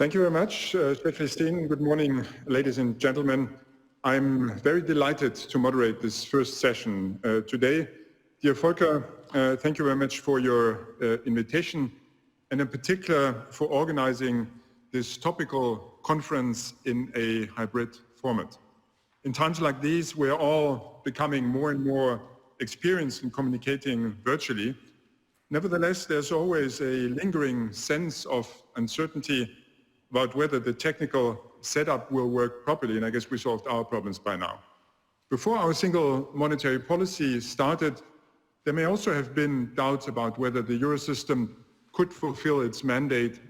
Thank you very much, Christine. Good morning, ladies and gentlemen. I'm very delighted to moderate this first session today. Dear Volker, thank you very much for your invitation, and in particular for organizing this topical conference in a hybrid format. In times like these, we're all becoming more and more experienced in communicating virtually. Nevertheless, there's always a lingering sense of uncertainty about whether the technical setup will work properly, and I guess we solved our problems by now. Before our single monetary policy started, there may also have been doubts about whether the Eurosystem could fulfill its mandate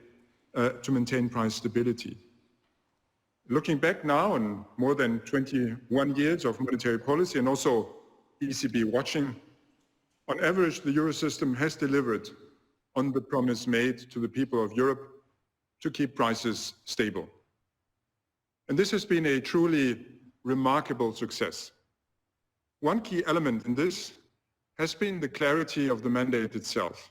to maintain price stability. Looking back now on more than 21 years of monetary policy and also ECB watching, on average, the Eurosystem has delivered on the promise made to the people of Europe to keep prices stable. And this has been a truly remarkable success. One key element in this has been the clarity of the mandate itself.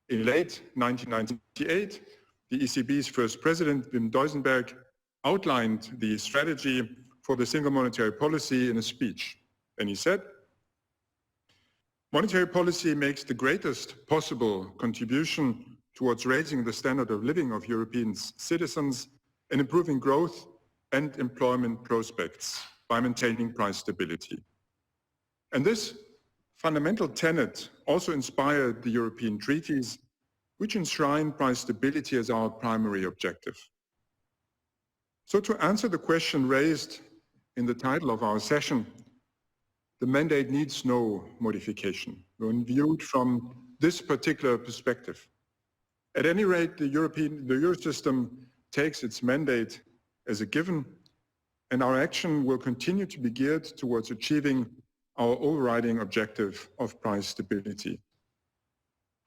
In late 1998, the ECB's first president, Wim Duisenberg, outlined the strategy for the single monetary policy in a speech. And he said, "Monetary policy makes the greatest possible contribution towards raising the standard of living of European citizens and improving growth and employment prospects by maintaining price stability." And this fundamental tenet also inspired the European treaties, which enshrine price stability as our primary objective. So to answer the question raised in the title of our session, the mandate needs no modification when viewed from this particular perspective. At any rate, the Eurosystem takes its mandate as a given, and our action will continue to be geared towards achieving our overriding objective of price stability.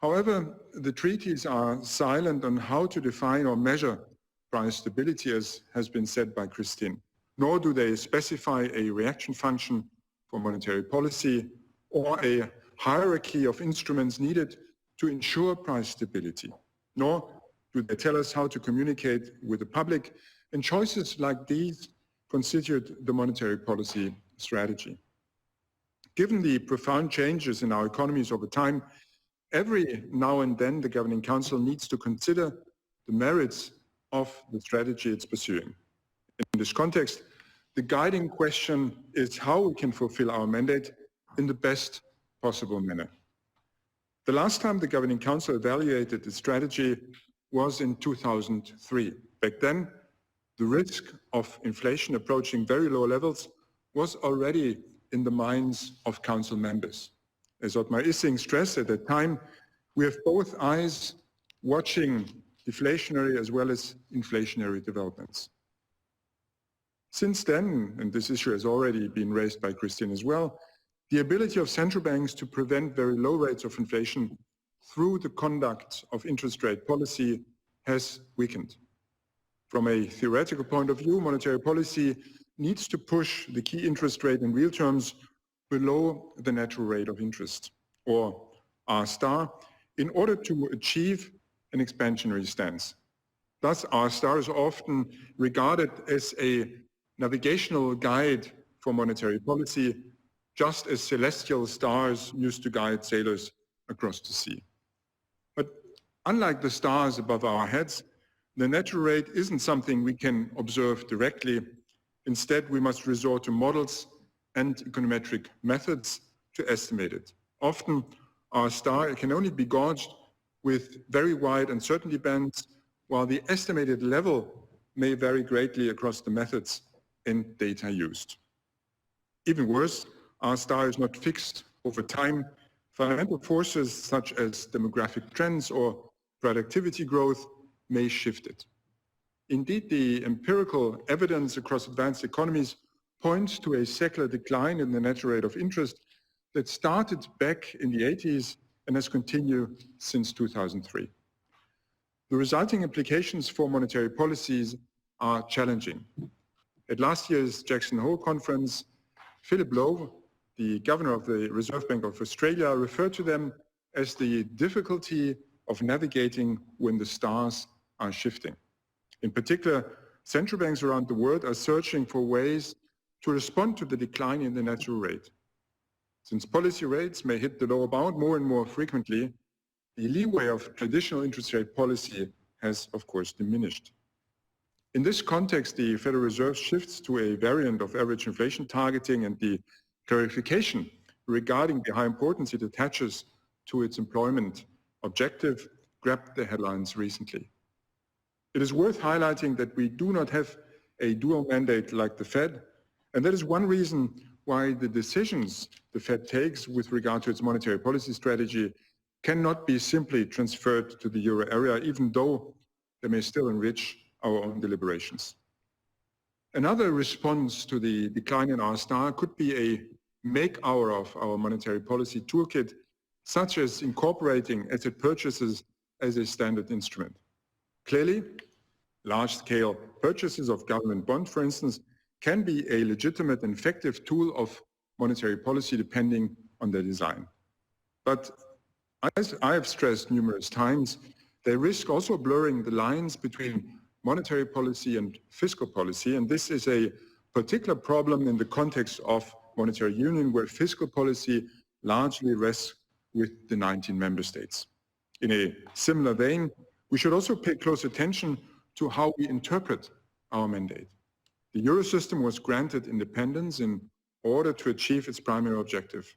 However, the treaties are silent on how to define or measure price stability, as has been said by Christine, nor do they specify a reaction function for monetary policy or a hierarchy of instruments needed to ensure price stability, nor do they tell us how to communicate with the public, and choices like these constitute the monetary policy strategy. Given the profound changes in our economies over time, every now and then the Governing Council needs to consider the merits of the strategy it's pursuing. In this context, the guiding question is how we can fulfill our mandate in the best possible manner. The last time the Governing Council evaluated the strategy was in 2003. Back then, the risk of inflation approaching very low levels was already in the minds of Council members. As Ottmar Issing stressed at that time, we have both eyes watching deflationary as well as inflationary developments. Since then, and this issue has already been raised by Christian as well, the ability of central banks to prevent very low rates of inflation through the conduct of interest rate policy has weakened. From a theoretical point of view, monetary policy needs to push the key interest rate in real terms below the natural rate of interest, or R star, in order to achieve an expansionary stance. Thus, R star is often regarded as a navigational guide for monetary policy, just as celestial stars used to guide sailors across the sea. But unlike the stars above our heads, the natural rate isn't something we can observe directly. Instead, we must resort to models and econometric methods to estimate it. Often, our star can only be gauged with very wide uncertainty bands, while the estimated level may vary greatly across the methods and data used. Even worse, our star is not fixed over time. Fundamental forces such as demographic trends or productivity growth may shift it. Indeed, the empirical evidence across advanced economies points to a secular decline in the natural rate of interest that started back in the 80s and has continued since 2003. The resulting implications for monetary policies are challenging. At last year's Jackson Hole conference, Philip Lowe, the governor of the Reserve Bank of Australia, referred to them as the difficulty of navigating when the stars are shifting. In particular, central banks around the world are searching for ways to respond to the decline in the natural rate. Since policy rates may hit the lower bound more and more frequently, the leeway of traditional interest rate policy has, of course, diminished. In this context, the Federal Reserve shifts to a variant of average inflation targeting, and the clarification regarding the high importance it attaches to its employment objective grabbed the headlines recently. It is worth highlighting that we do not have a dual mandate like the Fed, and that is one reason why the decisions the Fed takes with regard to its monetary policy strategy cannot be simply transferred to the euro area, even though they may still enrich our own deliberations. Another response to the decline in our star could be a make-our of our monetary policy toolkit, such as incorporating asset purchases as a standard instrument. Clearly, large-scale purchases of government bonds, for instance, can be a legitimate and effective tool of monetary policy depending on their design. But as I have stressed numerous times, they risk also blurring the lines between monetary policy and fiscal policy, and this is a particular problem in the context of monetary union, where fiscal policy largely rests with the 19 member states. In a similar vein, we should also pay close attention to how we interpret our mandate. The euro system was granted independence in order to achieve its primary objective.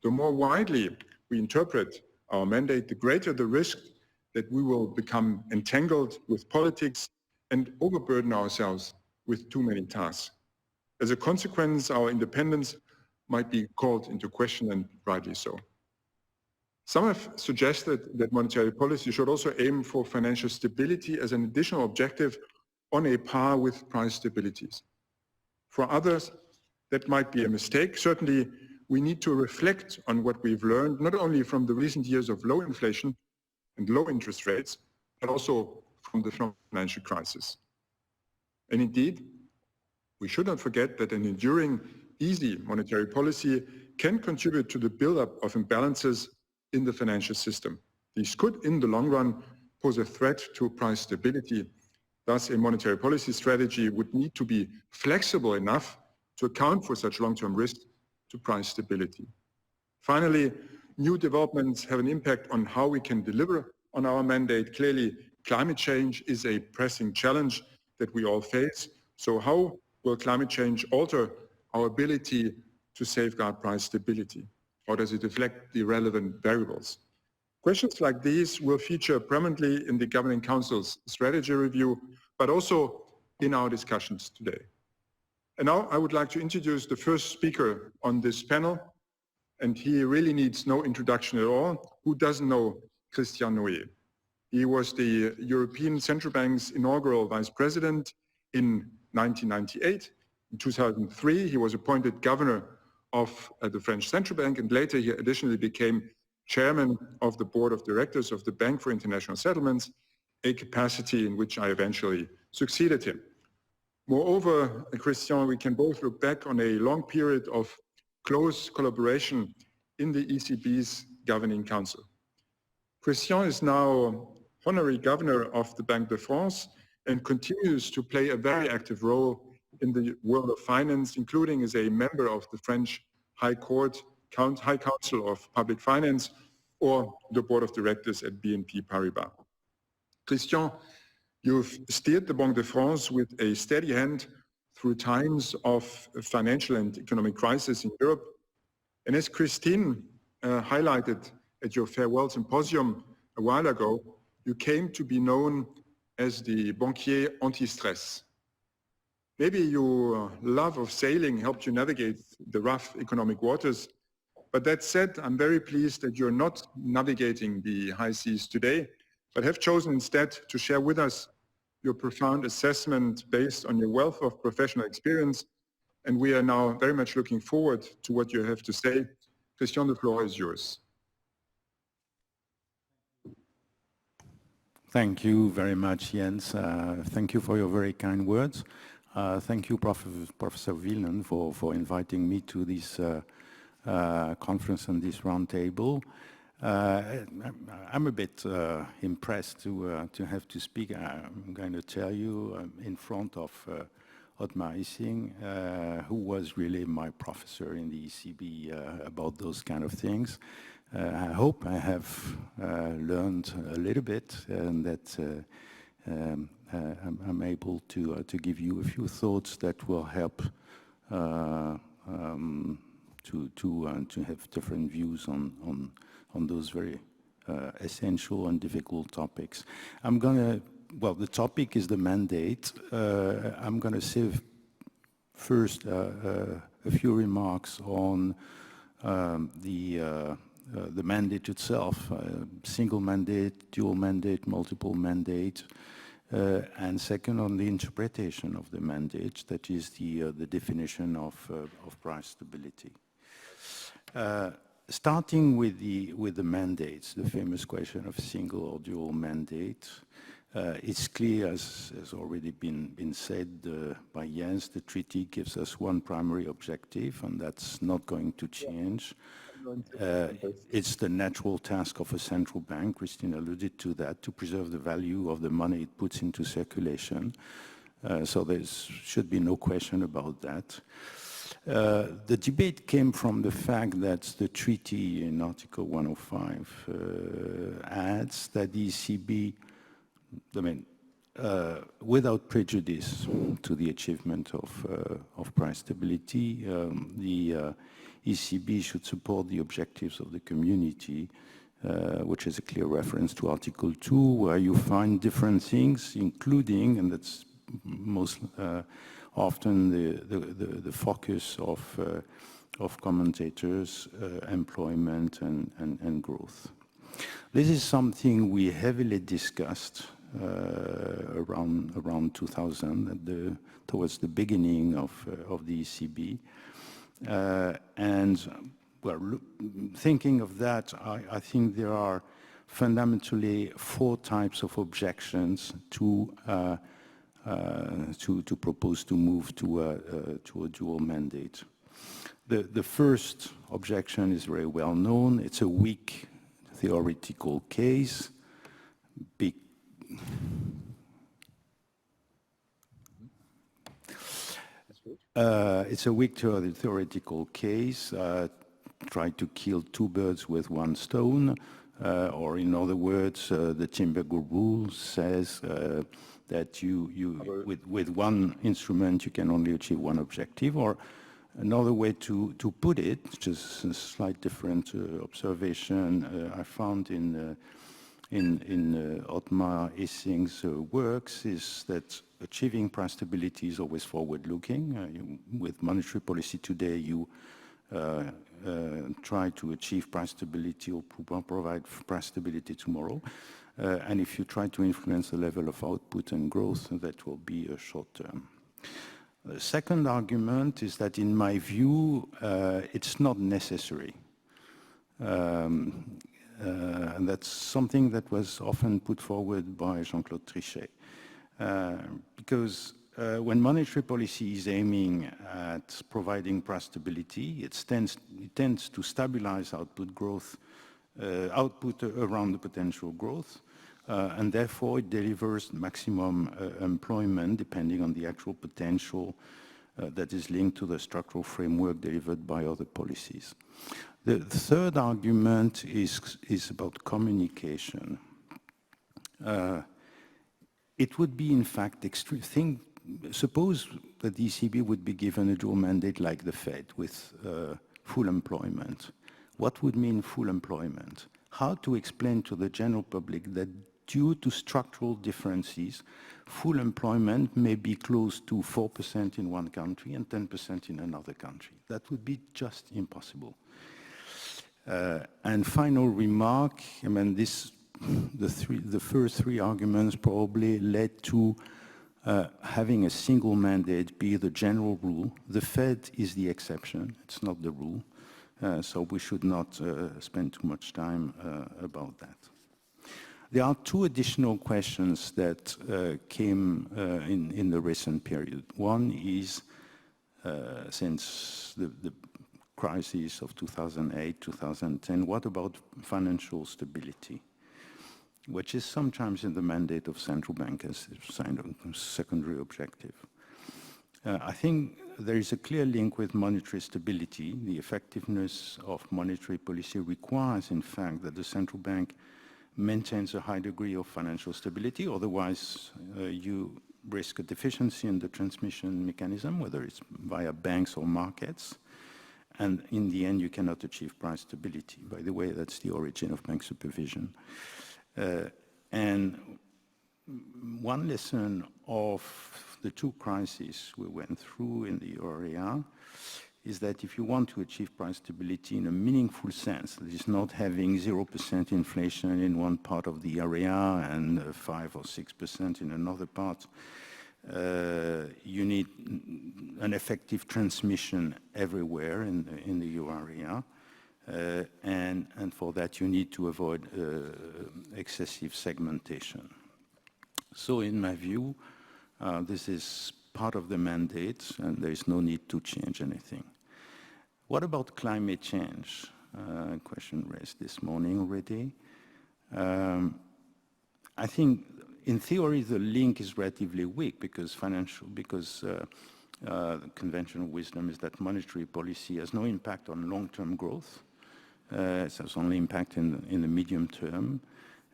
The more widely we interpret our mandate, the greater the risk that we will become entangled with politics and overburden ourselves with too many tasks. As a consequence, our independence might be called into question, and rightly so. Some have suggested that monetary policy should also aim for financial stability as an additional objective on a par with price stabilities. For others, that might be a mistake. Certainly, we need to reflect on what we've learned, not only from the recent years of low inflation and low interest rates, but also from the financial crisis. And indeed, we should not forget that an enduring, easy monetary policy can contribute to the buildup of imbalances in the financial system. These could, in the long run, pose a threat to price stability. Thus, a monetary policy strategy would need to be flexible enough to account for such long-term risks to price stability. Finally, new developments have an impact on how we can deliver on our mandate. Clearly, climate change is a pressing challenge that we all face. So how will climate change alter our ability to safeguard price stability? Or does it reflect the relevant variables? Questions like these will feature prominently in the Governing Council's strategy review, but also in our discussions today. And now I would like to introduce the first speaker on this panel, and he really needs no introduction at all. Who doesn't know Christian Noyer? He was the European Central Bank's inaugural vice president in 1998. In 2003, he was appointed governor of the French Central Bank, and later he additionally became chairman of the board of directors of the Bank for International Settlements, a capacity in which I eventually succeeded him. Moreover, Christian, we can both look back on a long period of close collaboration in the ECB's Governing Council. Christian is now honorary governor of the Banque de France and continues to play a very active role in the world of finance, including as a member of the French High Council of Public Finance or the board of directors at BNP Paribas. Christian, you've steered the Banque de France with a steady hand through times of financial and economic crisis in Europe. And as Christine highlighted at your farewell symposium a while ago, you came to be known as the banquier anti-stress. Maybe your love of sailing helped you navigate the rough economic waters. But that said, I'm very pleased that you're not navigating the high seas today, but have chosen instead to share with us your profound assessment based on your wealth of professional experience. And we are now very much looking forward to what you have to say. Christian, the floor is yours. Thank you very much, Jens. Thank you for your very kind words. Thank you, Professor Weidmann, for inviting me to this conference and this roundtable. I'm a bit impressed to have to speak. I'm going to tell you in front of Ottmar Issing, who was really my professor in the ECB about those kind of things. I hope I have learned a little bit and that I'm able to give you a few thoughts that will help to have different views on those very essential and difficult topics. I'm gonna, well, the topic is the mandate. I'm gonna save first a few remarks on the mandate itself, single mandate, dual mandate, multiple mandate, and second on the interpretation of the mandate, that is the definition of price stability. Starting with the mandates, the famous question of single or dual mandate, it's clear, as has already been said by Jens, the treaty gives us one primary objective, and that's not going to change. It's the natural task of a central bank, Christian alluded to that, to preserve the value of the money it puts into circulation. So there should be no question about that. The debate came from the fact that the treaty in Article 105 adds that the ECB, I mean, without prejudice to the achievement of price stability, the ECB should support the objectives of the community, which is a clear reference to Article 2, where you find different things, including, and that's most often the focus of commentators, employment and growth. This is something we heavily discussed around 2000, towards the beginning of the ECB. And well, thinking of that, I think there are fundamentally 4 types of objections to propose to move to a dual mandate. The first objection is very well known. It's a weak theoretical case. It's a weak theoretical case. Try to kill 2 birds with 1 stone, or in other words, the Timbergo rule says that with one instrument you can only achieve one objective. Or another way to put it, just a slight different observation I found in Ottmar Issing's works, is that achieving price stability is always forward-looking. With monetary policy today, you try to achieve price stability or provide price stability tomorrow. And if you try to influence the level of output and growth, that will be a short term. The second argument is that, in my view, it's not necessary. And that's something that was often put forward by Jean-Claude Trichet. Because when monetary policy is aiming at providing price stability, it tends to stabilize output growth, output around the potential growth, and therefore it delivers maximum employment depending on the actual potential that is linked to the structural framework delivered by other policies. The third argument is about communication. It would be, in fact, extreme. Suppose that the ECB would be given a dual mandate like the Fed with full employment. What would mean full employment? How to explain to the general public that due to structural differences, full employment may be close to 4% in one country and 10% in another country? That would be just impossible. And final remark, I mean, the first 3 arguments probably led to having a single mandate be the general rule. The Fed is the exception, it's not the rule. So we should not spend too much time about that. There are 2 additional questions that came in the recent period. One is, since the crisis of 2008, 2010, what about financial stability, which is sometimes in the mandate of central bank as a secondary objective. I think there is a clear link with monetary stability. The effectiveness of monetary policy requires, in fact, that the central bank maintains a high degree of financial stability. Otherwise, you risk a deficiency in the transmission mechanism, whether it's via banks or markets. And in the end, you cannot achieve price stability. By the way, that's the origin of bank supervision. And one lesson of the two crises we went through in the euro area is that if you want to achieve price stability in a meaningful sense, that is not having 0% inflation in one part of the area and 5 or 6% in another part, you need an effective transmission everywhere in the euro area. And for that, you need to avoid excessive segmentation. So in my view, this is part of the mandate, and there is no need to change anything. What about climate change? Question raised this morning already. I think, in theory, the link is relatively weak because conventional wisdom is that monetary policy has no impact on long-term growth. It has only impact in the medium term,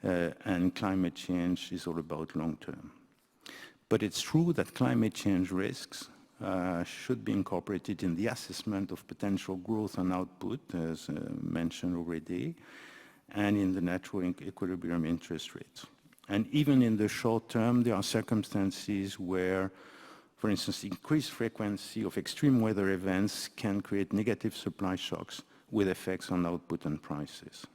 and climate change is all about long-term. But it's true that climate change risks should be incorporated in the assessment of potential growth and output, as mentioned already, and in the natural equilibrium interest rates. And even in the short term, there are circumstances where, for instance, increased frequency of extreme weather events can create negative supply shocks with effects on output and prices.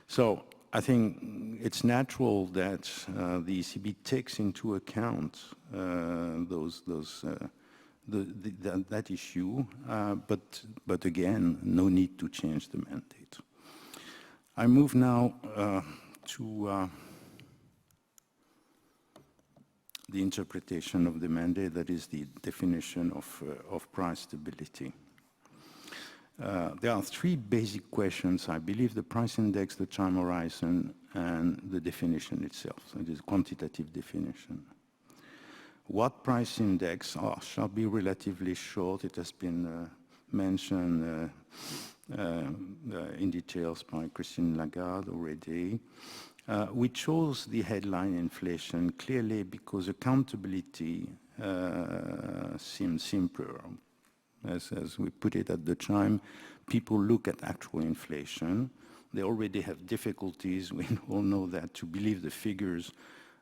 So I think it's natural that the ECB takes into account that issue, but again, no need to change the mandate. I move now to the interpretation of the mandate, that is the definition of price stability. There are three basic questions, I believe: the price index, the time horizon, and the definition itself. So it is quantitative definition. What price index shall be relatively short? It has been mentioned in details by Christian Lagarde already. We chose the headline inflation clearly because accountability seems simpler. As we put it at the time, people look at actual inflation. They already have difficulties, we all know that, to believe the figures,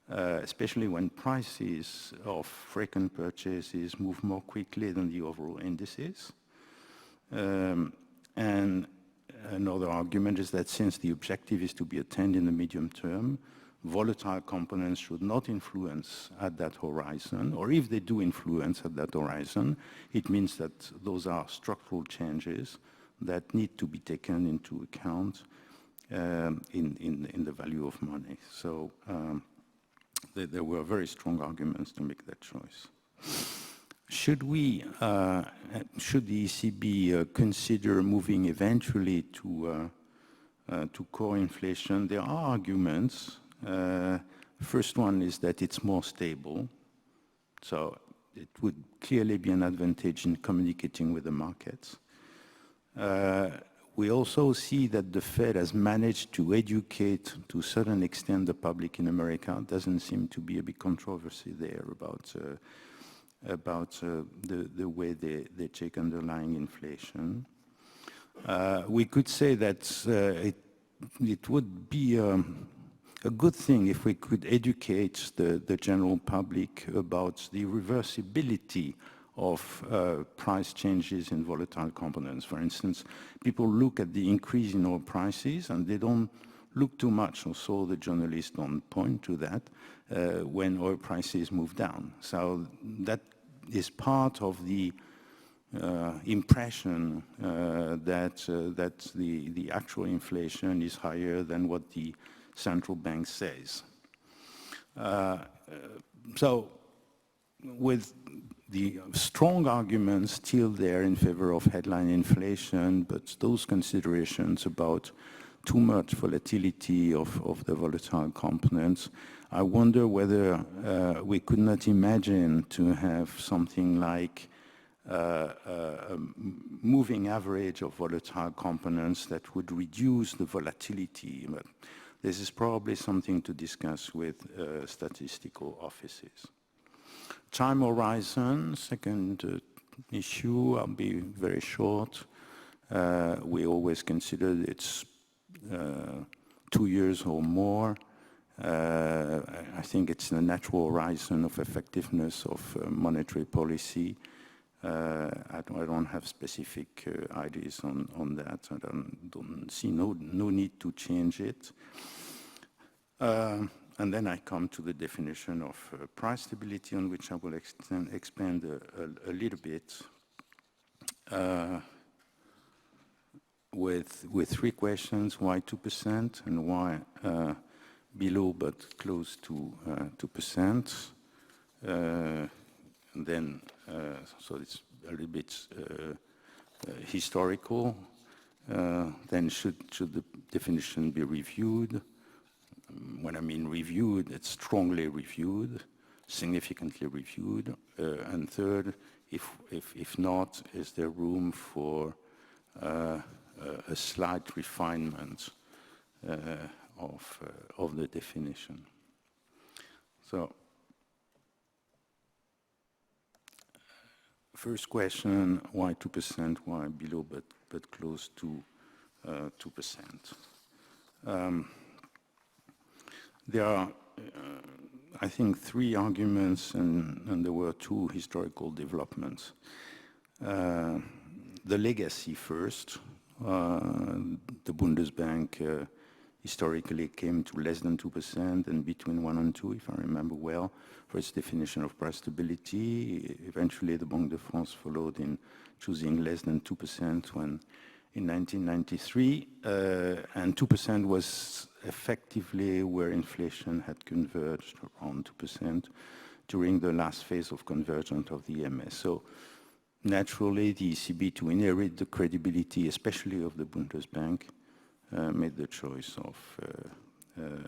especially when prices of frequent purchases move more quickly than the overall indices. And another argument is that since the objective is to be attained in the medium term, volatile components should not influence at that horizon, or if they do influence at that horizon, it means that those are structural changes that need to be taken into account in the value of money. So there were very strong arguments to make that choice. Should the ECB consider moving eventually to core inflation? There are arguments. First one is that it's more stable, so it would clearly be an advantage in communicating with the markets. We also see that the Fed has managed to educate to a certain extent the public in America. Doesn't seem to be a big controversy there about the way they check underlying inflation. We could say that it would be a good thing if we could educate the general public about the reversibility of price changes in volatile components. For instance, people look at the increase in oil prices and they don't look too much, or so the journalists don't point to that, when oil prices move down. So that is part of the impression that the actual inflation is higher than what the central bank says. So with the strong arguments still there in favor of headline inflation, but those considerations about too much volatility of the volatile components, I wonder whether we could not imagine to have something like a moving average of volatile components that would reduce the volatility. But this is probably something to discuss with statistical offices. Time horizon, second issue, I'll be very short. We always considered it's 2 years or more. I think it's the natural horizon of effectiveness of monetary policy. I don't have specific ideas on that. I don't see no need to change it. And then I come to the definition of price stability, on which I will expand a little bit. With 3 questions: why 2% and why below but close to 2%? And then, so it's a little bit historical. Then should the definition be reviewed? When I mean reviewed, it's strongly reviewed, significantly reviewed. And third, if not, is there room for a slight refinement of the definition? So, first question: why 2%? Why below but close to 2%? There are, I think, 3 arguments, and there were 2 historical developments. The legacy first. The Bundesbank historically came to less than 2% and between 1 and 2, if I remember well, for its definition of price stability. Eventually, the Banque de France followed in choosing less than 2% when in 1993, and 2% was effectively where inflation had converged around 2% during the last phase of convergence of the EMS. So naturally, the ECB, to inherit the credibility, especially of the Bundesbank, made the choice of,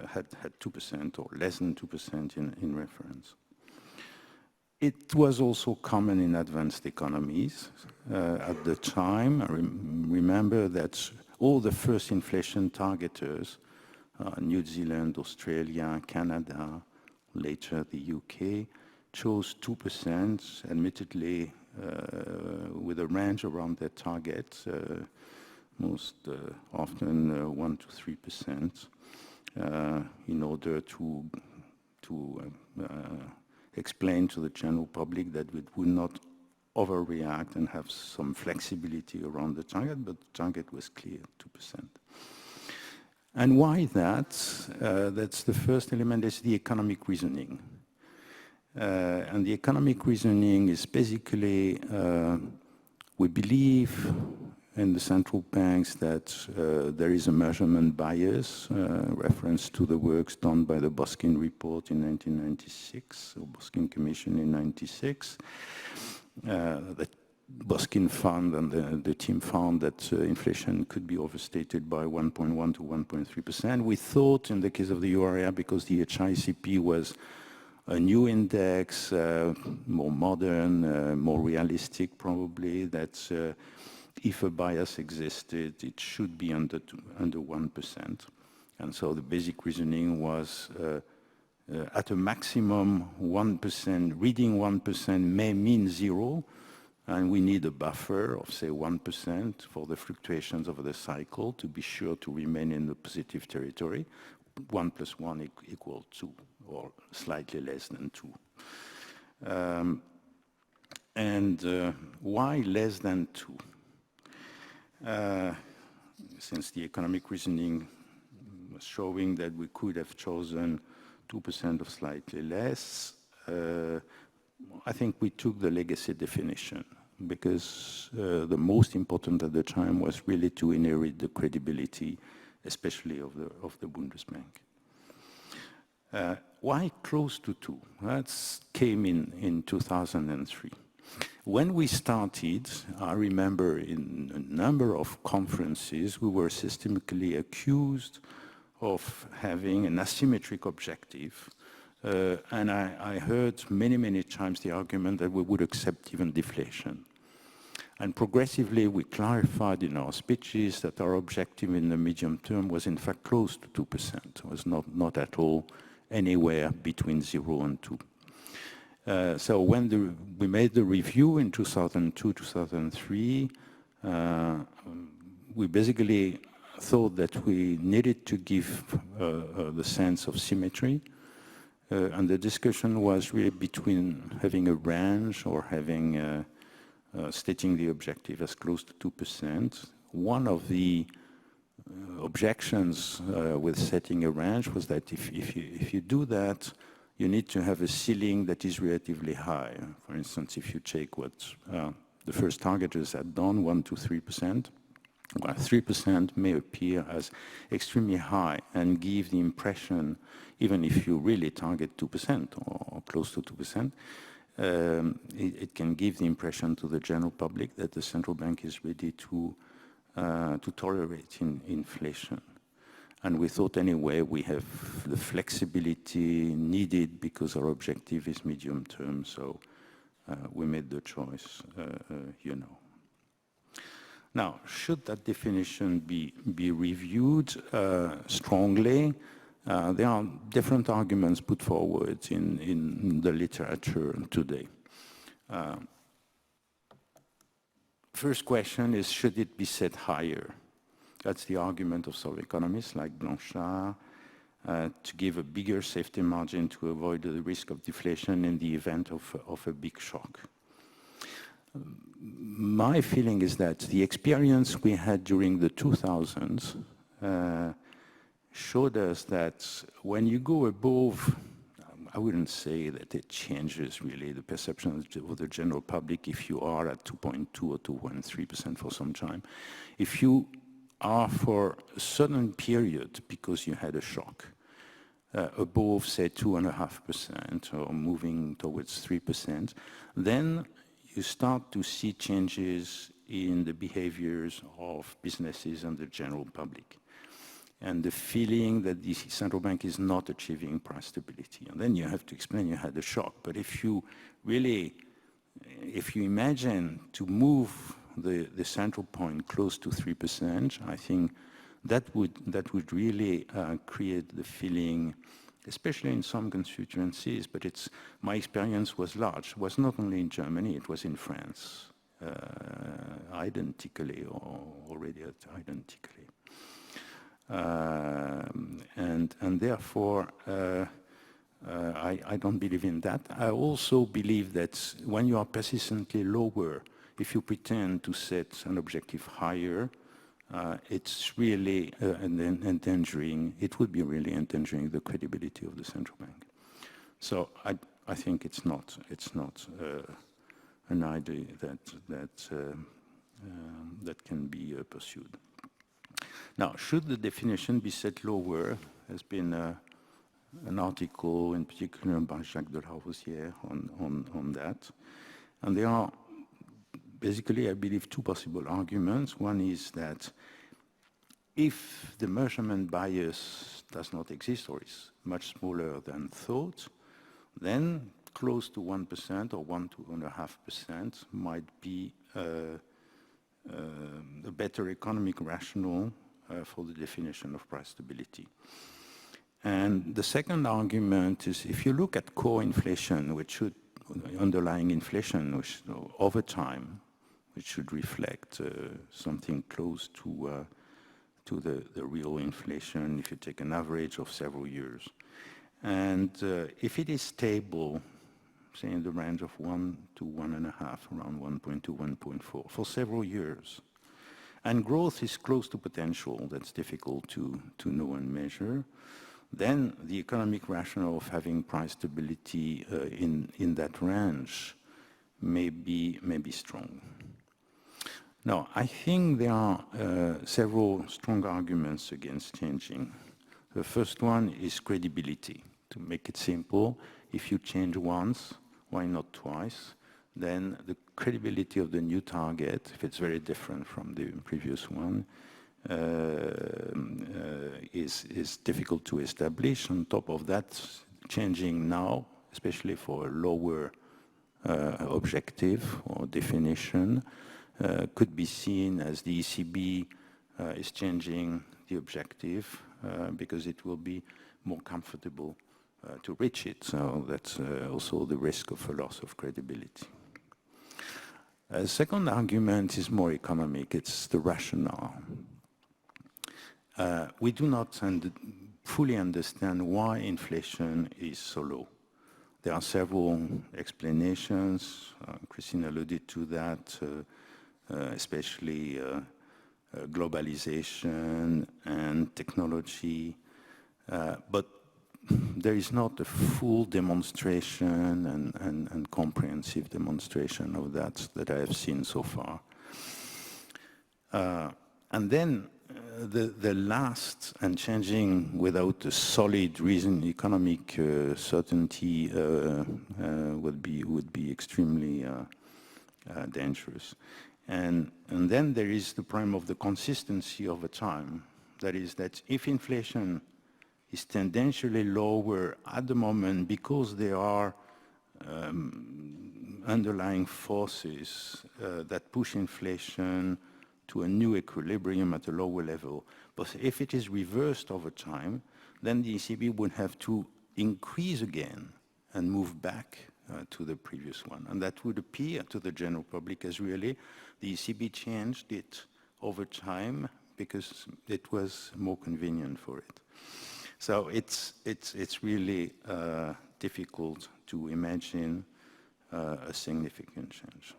had 2% or less than 2% in reference. It was also common in advanced economies at the time. I remember that all the first inflation targeters, New Zealand, Australia, Canada, later the UK, chose 2%, admittedly with a range around their target, most often 1 to 3%, in order to explain to the general public that it would not overreact and have some flexibility around the target, but the target was clear, 2%. And why that? That's the first element, is the economic reasoning. And the economic reasoning is basically, we believe in the central banks that there is a measurement bias, reference to the works done by the Boskin report in 1996, or Boskin Commission in 96. That Boskin found, and the team found, that inflation could be overstated by 1.1 to 1.3%. We thought in the case of the euro area, because the HICP was a new index, more modern, more realistic probably, that if a bias existed, it should be under 1%. And so the basic reasoning was at a maximum 1%, reading 1% may mean 0, and we need a buffer of, say, 1% for the fluctuations over the cycle to be sure to remain in the positive territory. 1 plus 1 equal 2, or slightly less than 2. And why less than 2? Since the economic reasoning was showing that we could have chosen 2% or slightly less, I think we took the legacy definition, because the most important at the time was really to inherit the credibility, especially of the Bundesbank. Why close to 2? That came in 2003. When we started, I remember in a number of conferences, we were systemically accused of having an asymmetric objective. And I heard many, many times the argument that we would accept even deflation. And progressively, we clarified in our speeches that our objective in the medium term was in fact close to 2%. It was not at all anywhere between 0 and 2. So when we made the review in 2002, 2003, we basically thought that we needed to give the sense of symmetry. And the discussion was really between having a range or having stating the objective as close to 2%. One of the objections with setting a range was that if you do that, you need to have a ceiling that is relatively high. For instance, if you take what the first targeters had done, 1 to 3%, well, 3% may appear as extremely high and give the impression, even if you really target 2% or close to 2%, it can give the impression to the general public that the central bank is ready to tolerate inflation. And we thought anyway we have the flexibility needed because our objective is medium term, so we made the choice, you know. Now, should that definition be reviewed strongly? There are different arguments put forward in the literature today. First question is, should it be set higher? That's the argument of some economists like Blanchard, to give a bigger safety margin to avoid the risk of deflation in the event of a big shock. My feeling is that the experience we had during the 2000s showed us that when you go above, I wouldn't say that it changes really the perception of the general public if you are at 2.2 or 2.3% for some time. If you are for a certain period, because you had a shock, above, say, 2.5% or moving towards 3%, then you start to see changes in the behaviors of businesses and the general public. And the feeling that the central bank is not achieving price stability. And then you have to explain you had a shock. But if you really, if you imagine to move the central point close to 3%, I think that would really create the feeling, especially in some constituencies, but my experience was large. It was not only in Germany, it was in France, identically, or already identically. And therefore, I don't believe in that. I also believe that when you are persistently lower, if you pretend to set an objective higher, it's really endangering, it would be really endangering the credibility of the central bank. So I think it's not an idea that can be pursued. Now, should the definition be set lower? There's been an article in particular by Jacques de la Rosière on that. And there are basically, I believe, two possible arguments. One is that if the measurement bias does not exist or is much smaller than thought, then close to 1% or 1 to 1.5% might be a better economic rationale for the definition of price stability. And the second argument is if you look at core inflation, which should, underlying inflation, which over time, which should reflect something close to the real inflation if you take an average of several years. And if it is stable, say in the range of 1 to 1.5, around 1.2, 1.4, for several years, and growth is close to potential, that's difficult to know and measure, then the economic rationale of having price stability in that range may be strong. Now, I think there are several strong arguments against changing. The first one is credibility. To make it simple, if you change once, why not twice? then the credibility of the new target, if it's very different from the previous one, is difficult to establish. On top of that, changing now, especially for a lower objective or definition, could be seen as the ECB is changing the objective because it will be more comfortable to reach it. So that's also the risk of a loss of credibility. A second argument is more economic. It's the rationale. We do not fully understand why inflation is so low. There are several explanations. Christine alluded to that, especially globalization and technology. But there is not a full demonstration and comprehensive demonstration of that I have seen so far. And then the last, and changing without a solid reason, economic certainty would be extremely dangerous. And then there is the problem of the consistency over time. That is that if inflation is tendentially lower at the moment because there are underlying forces that push inflation to a new equilibrium at a lower level. But if it is reversed over time, then the ECB would have to increase again and move back to the previous one. And that would appear to the general public as really the ECB changed it over time because it was more convenient for it. So it's really difficult to imagine a significant change.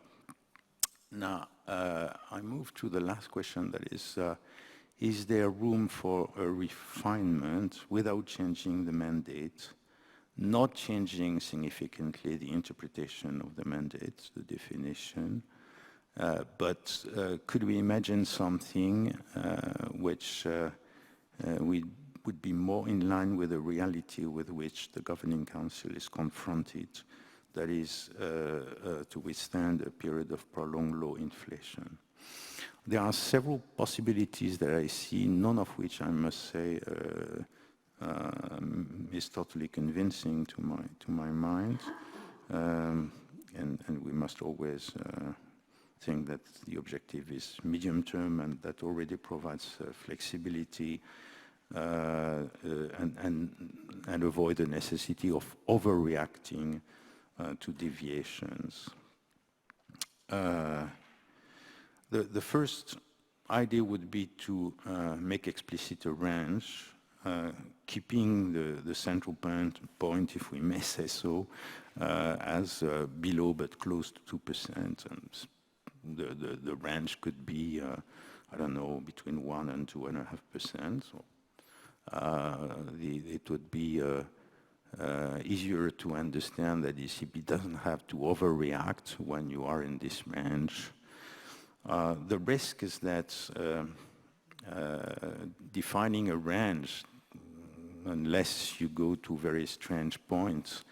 Now, I move to the last question, that is there room for a refinement without changing the mandate, not changing significantly the interpretation of the mandate, the definition, but could we imagine something which would be more in line with the reality with which the Governing Council is confronted, that is to withstand a period of prolonged low inflation? There are several possibilities that I see, none of which I must say is totally convincing to my mind. And we must always think that the objective is medium term, and that already provides flexibility and avoid the necessity of overreacting to deviations. The first idea would be to make explicit a range, keeping the central point, if we may say so, as below but close to 2%. And the range could be, I don't know, between 1 and 2.5%. So, it would be easier to understand that the ECB doesn't have to overreact when you are in this range. The risk is that defining a range, unless you go to very strange points,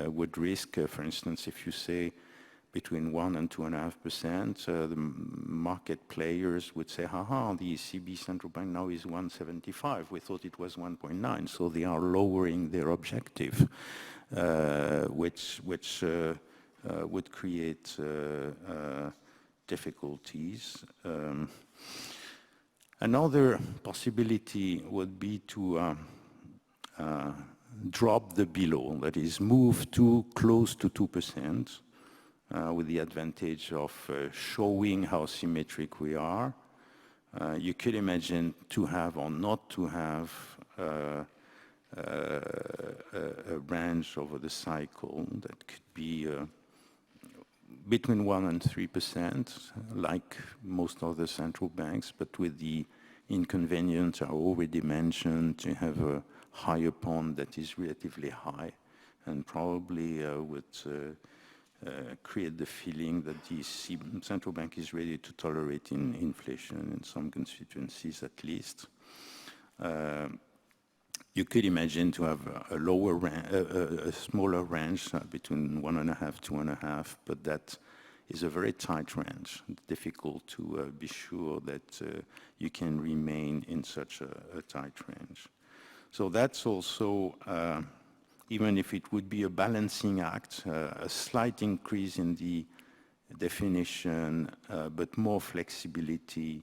would risk, for instance, if you say between 1 and 2.5%, the market players would say, haha, the ECB central bank now is 1.75. We thought it was 1.9. So they are lowering their objective, which would create difficulties. Another possibility would be to drop the below, that is, move too close to 2%. With the advantage of showing how symmetric we are. You could imagine to have or not to have a range over the cycle that could be between 1 and 3%, like most other central banks, but with the inconvenience I already mentioned, to have a higher pond that is relatively high and probably would create the feeling that the central bank is ready to tolerate inflation in some constituencies at least. you could imagine to have a smaller range between 1.5, 2.5, but that is a very tight range. It's difficult to be sure that you can remain in such a tight range. So that's also, even if it would be a balancing act, a slight increase in the definition, but more flexibility,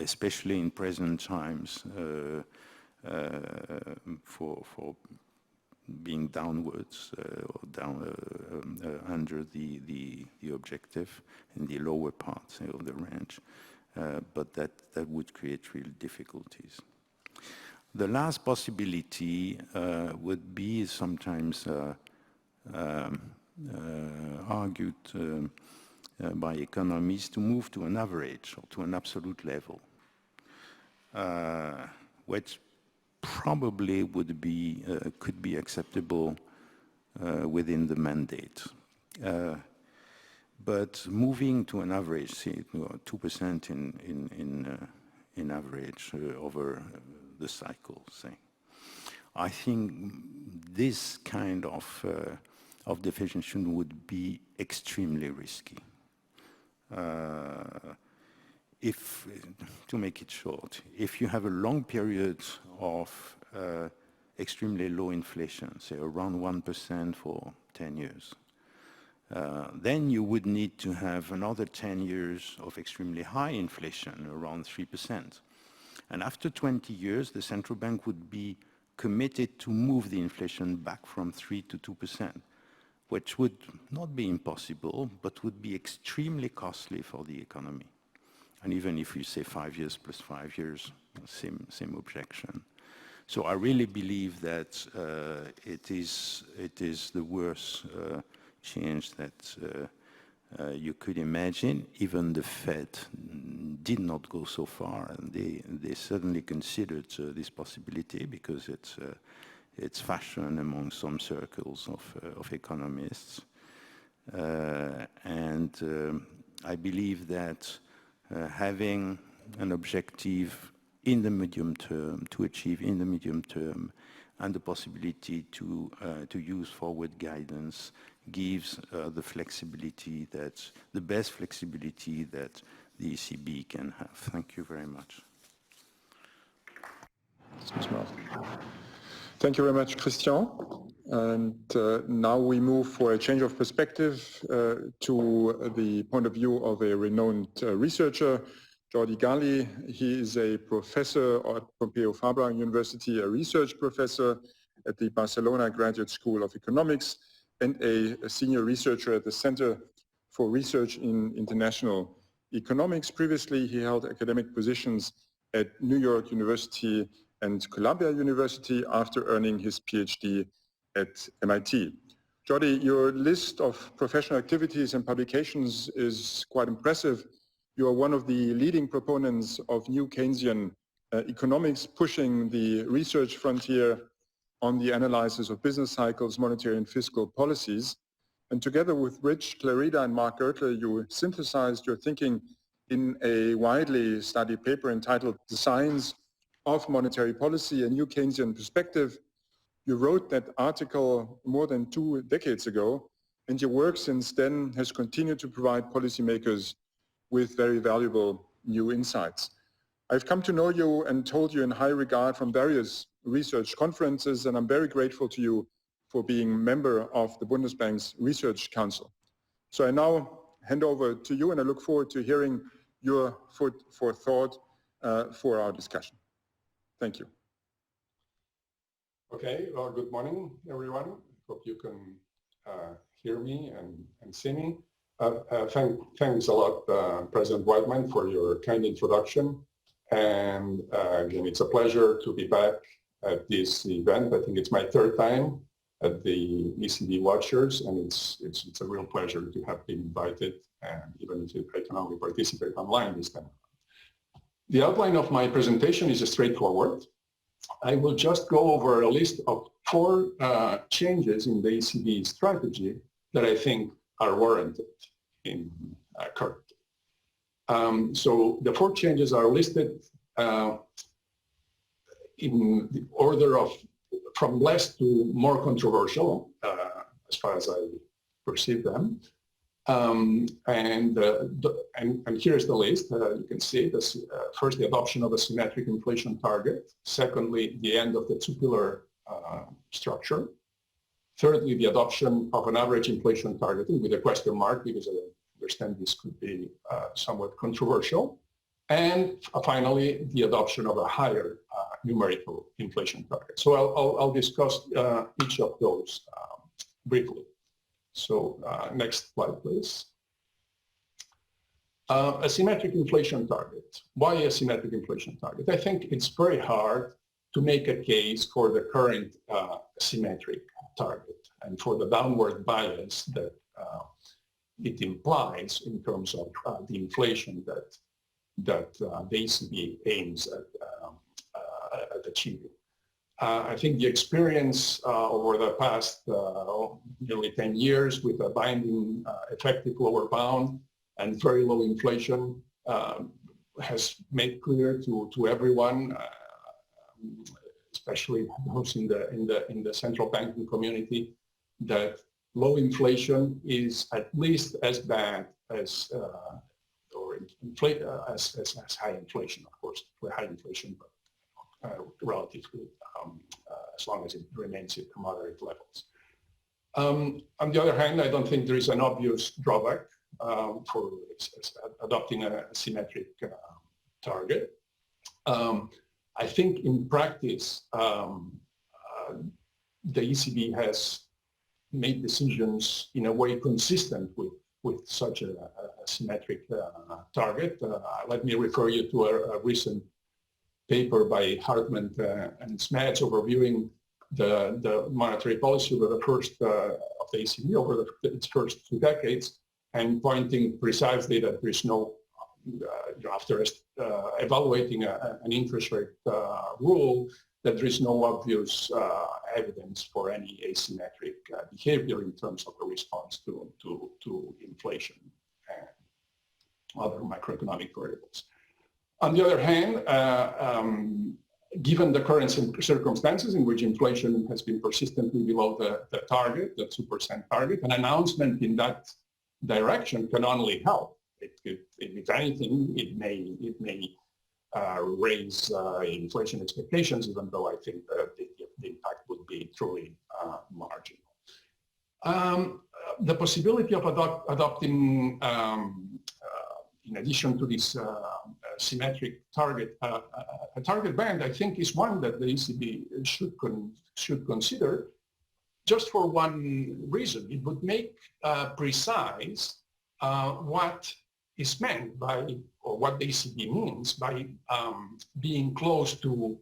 especially in present times, for being downwards or down under the objective in the lower part of the range, but that would create real difficulties. The last possibility would be sometimes argued by economists to move to an average or to an absolute level, which probably would be could be acceptable within the mandate. But moving to an average, say 2% in average over the cycle, say, I think this kind of definition would be extremely risky. If, to make it short, if you have a long period of extremely low inflation, say around 1% for 10 years, then you would need to have another 10 years of extremely high inflation, around 3%. And after 20 years, the central bank would be committed to move the inflation back from 3 to 2%, which would not be impossible, but would be extremely costly for the economy. And even if you say 5 years plus 5 years, same objection. So I really believe that it is the worst change that you could imagine. Even the Fed did not go so far, and they certainly considered this possibility because it's fashion among some circles of economists. And I believe that having an objective in the medium term, to achieve in the medium term, and the possibility to use forward guidance gives the flexibility the best flexibility that the ECB can have. Thank you very much. Thank you very much, Christian. And now we move for a change of perspective to the point of view of a renowned researcher, Jordi Galí. He is a professor at Pompeu Fabra University, a research professor at the Barcelona Graduate School of Economics, and a senior researcher at the Center for Research in International Economics. Previously, he held academic positions at New York University and Columbia University after earning his PhD at MIT. Jordi, your list of professional activities and publications is quite impressive. You are one of the leading proponents of new Keynesian economics, pushing the research frontier on the analysis of business cycles, monetary and fiscal policies. And together with Rich Clarida and Mark Gertler, you synthesized your thinking in a widely studied paper entitled The Science of Monetary Policy, a New Keynesian Perspective. You wrote that article more than 2 decades ago, and your work since then has continued to provide policymakers with very valuable new insights. I've come to know you and hold you in high regard from various research conferences, and I'm very grateful to you for being a member of the Bundesbank's Research Council. So I now hand over to you, and I look forward to hearing your food for thought for our discussion. Thank you. Okay, well, good morning, everyone. Hope you can hear me and see me. Thanks a lot, President Weidmann, for your kind introduction. And again, it's a pleasure to be back at this event. I think it's my 3rd time at the ECB Watchers, and it's a real pleasure to have been invited, and even if I can only participate online this time. The outline of my presentation is straightforward. I will just go over a list of 4 changes in the ECB strategy that I think are warranted in current. So the 4 changes are listed in the order of from less to more controversial, as far as I perceive them. And here's the list. You can see this, first, the adoption of a symmetric inflation target. Secondly, the end of the two-pillar structure. Thirdly, the adoption of an average inflation targeting with a question mark, because I understand this could be somewhat controversial. And finally, the adoption of a higher numerical inflation target. So I'll discuss each of those briefly. So next slide, please. A symmetric inflation target. Why a symmetric inflation target? I think it's very hard to make a case for the current symmetric target and for the downward bias that it implies in terms of the inflation that the ECB aims at achieving. I think the experience over the past nearly 10 years with a binding effective lower bound and very low inflation has made clear to everyone, especially those in the central banking community, that low inflation is at least as bad as as high inflation, of course, for high inflation, but relatively, as long as it remains at moderate levels. On the other hand, I don't think there is an obvious drawback for adopting a symmetric target. I think in practice, the ECB has made decisions in a way consistent with such a symmetric target. Let me refer you to a recent paper by Hartman and Smets overviewing the monetary policy over the first of the ECB over its first 2 decades, and pointing precisely that there is no, after evaluating an interest rate rule, that there is no obvious evidence for any asymmetric behavior in terms of the response to inflation and other macroeconomic variables. On the other hand, given the current circumstances in which inflation has been persistently below the target, the 2% target, an announcement in that direction can only help. If anything, it may raise inflation expectations, even though I think the impact would be truly marginal. The possibility of adopting, in addition to this symmetric target, a target band, I think, is one that the ECB should consider, just for one reason. It would make precise what is meant by, or what the ECB means by being close to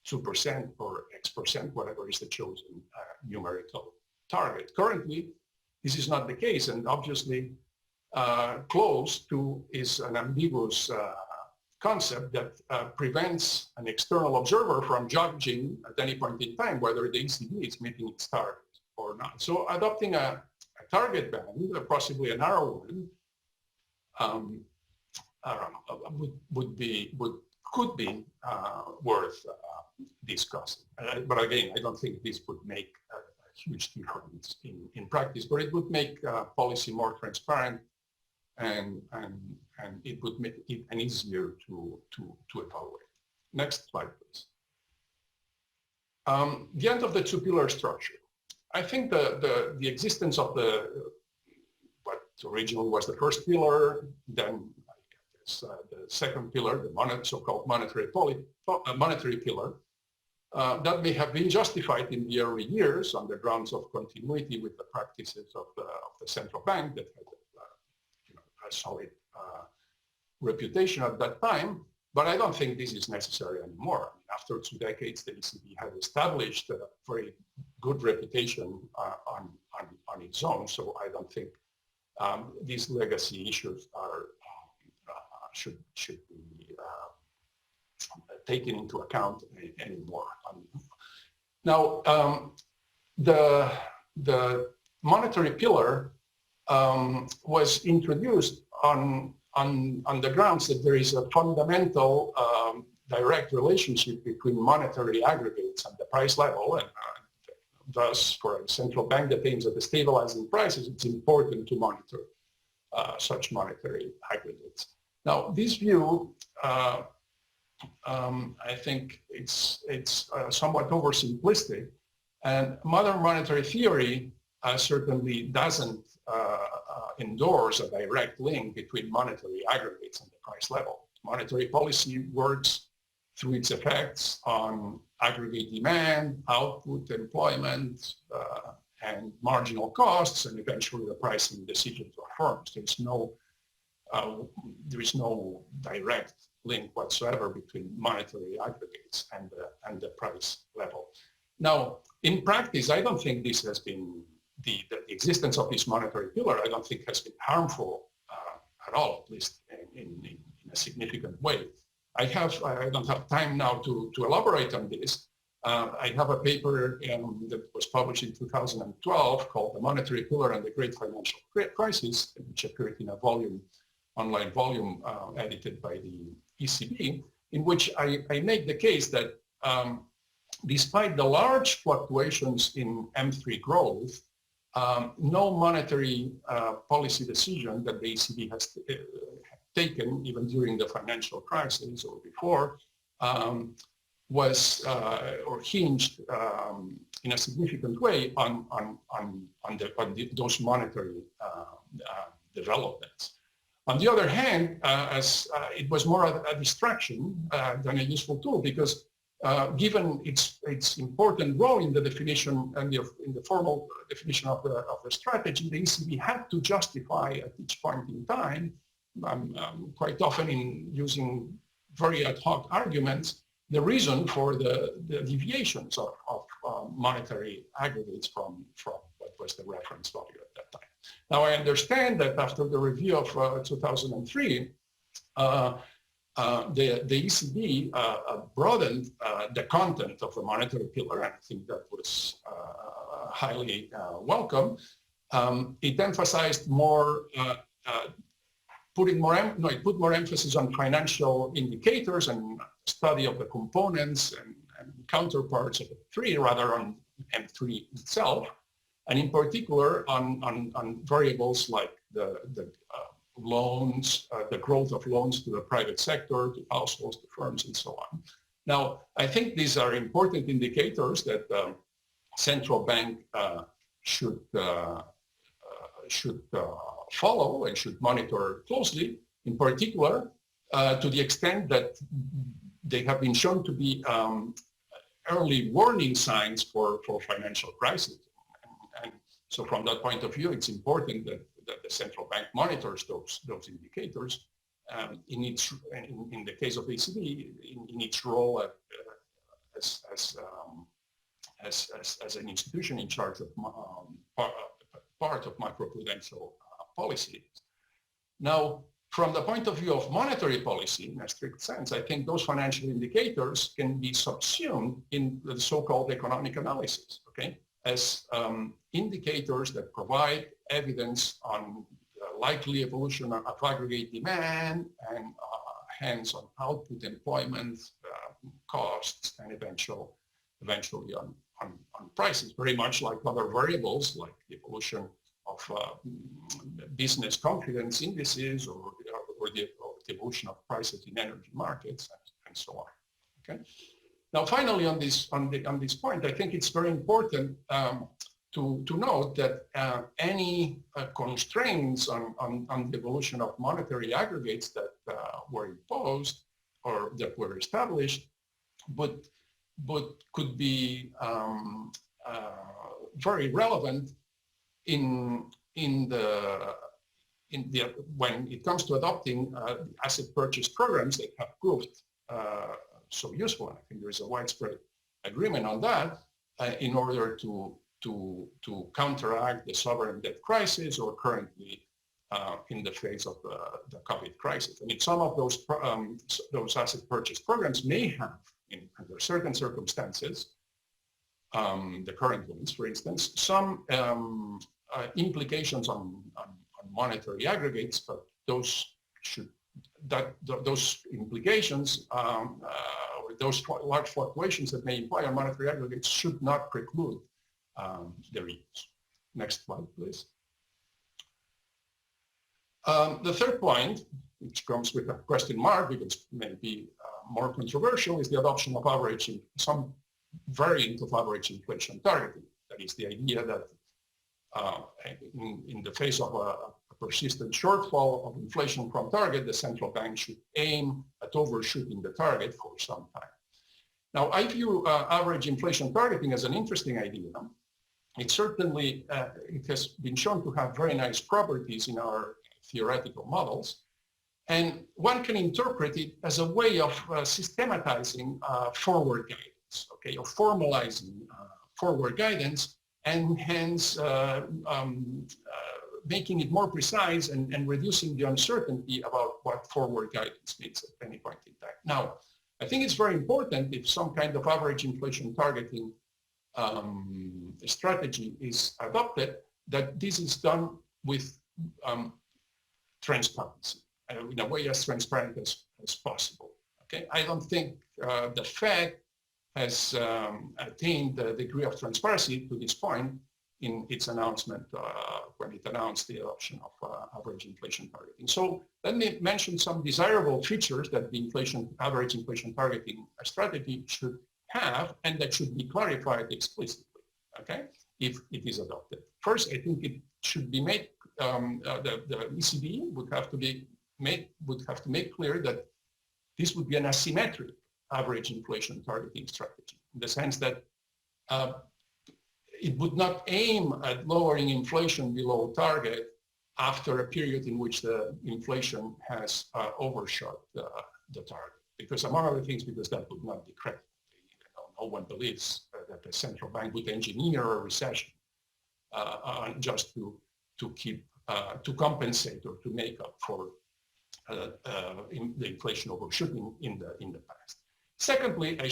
2% or X%, whatever is the chosen numerical target. Currently, this is not the case, and obviously close to is an ambiguous concept that prevents an external observer from judging at any point in time whether the ECB is meeting its target or not. So adopting a target band, possibly a narrow one, could be worth discussing. But again, I don't think this would make a huge difference in practice, but it would make policy more transparent, and it would make it easier to evaluate. Next slide, please. The end of the two-pillar structure. I think the existence of what originally was the first pillar, then the second pillar, the so-called monetary pillar, that may have been justified in the early years on the grounds of continuity with the practices of the central bank that had a solid reputation at that time. But I don't think this is necessary anymore. I mean, after 2 decades, the ECB has established a very good reputation on its own. So I don't think these legacy issues should be taken into account anymore. Now, the monetary pillar was introduced on the grounds that there is a fundamental direct relationship between monetary aggregates and the price level, and thus for a central bank that aims at stabilizing prices, it's important to monitor such monetary aggregates. Now, this view, I think it's somewhat oversimplistic, and modern monetary theory certainly doesn't endorse a direct link between monetary aggregates and the price level. Monetary policy works through its effects on aggregate demand, output, employment, and marginal costs, and eventually the pricing decisions of firms. There is no direct link whatsoever between monetary aggregates and the price level. Now, in practice, I don't think this has been the existence of this monetary pillar. I don't think has been harmful at all, at least in a significant way. I don't have time now to elaborate on this. I have a paper that was published in 2012 called The Monetary Pillar and the Great Financial Crisis, which appeared in a online volume edited by the ECB, in which I make the case that despite the large fluctuations in M3 growth, no monetary policy decision that the ECB has taken, even during the financial crisis or before, was or hinged in a significant way on those monetary developments. On the other hand, as it was more a distraction than a useful tool, because given its important role in the definition and in the formal definition of the strategy, the ECB had to justify at each point in time, quite often in using very ad hoc arguments, the reason for the deviations of monetary aggregates from what was the reference value at that time. Now, I understand that after the review of 2003, the ECB broadened the content of the monetary pillar, and I think that was highly welcome. It emphasized more, it put more emphasis on financial indicators and study of the components and counterparts of M3 rather on M3 itself, and in particular on variables like the loans, the growth of loans to the private sector, to households, to firms, and so on. Now, I think these are important indicators that the central bank should follow and should monitor closely, in particular, to the extent that they have been shown to be early warning signs for financial crisis. And so from that point of view, it's important that the central bank monitors those indicators in the case of the ECB, in its role as an institution in charge of part of macroprudential policy. Now, from the point of view of monetary policy, in a strict sense, I think those financial indicators can be subsumed in the so-called economic analysis, okay, as indicators that provide evidence on the likely evolution of aggregate demand and hence on output, employment, costs, and eventually on prices, very much like other variables like the evolution of business confidence indices or the evolution of prices in energy markets and so on. Okay. Now, finally, on this point, I think it's very important to note that any constraints on the evolution of monetary aggregates that were imposed or that were established, but could be very relevant when it comes to adopting asset purchase programs that have proved so useful. And I think there is a widespread agreement on that in order to counteract the sovereign debt crisis, or currently in the face of the COVID crisis. I mean, some of those asset purchase programs may have, under certain circumstances, the current ones, for instance, some implications on monetary aggregates, but those should those implications, those large fluctuations that may imply on monetary aggregates should not preclude their use. Next slide, please. The third point, which comes with a question mark because it may be more controversial, is the adoption of some variant of average inflation targeting. That is the idea that in the face of a persistent shortfall of inflation from target, the central bank should aim at overshooting the target for some time. Now, I view average inflation targeting as an interesting idea. It certainly, it has been shown to have very nice properties in our theoretical models. And one can interpret it as a way of systematizing forward guidance, okay, or formalizing forward guidance, and hence making it more precise and reducing the uncertainty about what forward guidance means at any point in time. Now, I think it's very important if some kind of average inflation targeting strategy is adopted, that this is done with transparency, in a way as transparent as possible. Okay, I don't think the Fed has attained the degree of transparency to this point in its announcement when it announced the adoption of average inflation targeting. So let me mention some desirable features that the average inflation targeting strategy should have and that should be clarified explicitly, okay, if it is adopted. First, I think it should be made, the ECB would have to make clear that this would be an asymmetric average inflation targeting strategy, in the sense that it would not aim at lowering inflation below target after a period in which the inflation has overshot the target. Because among other things, because that would not be credible. No one believes that the central bank would engineer a recession just to compensate or to make up for the inflation overshooting in the past. Secondly, I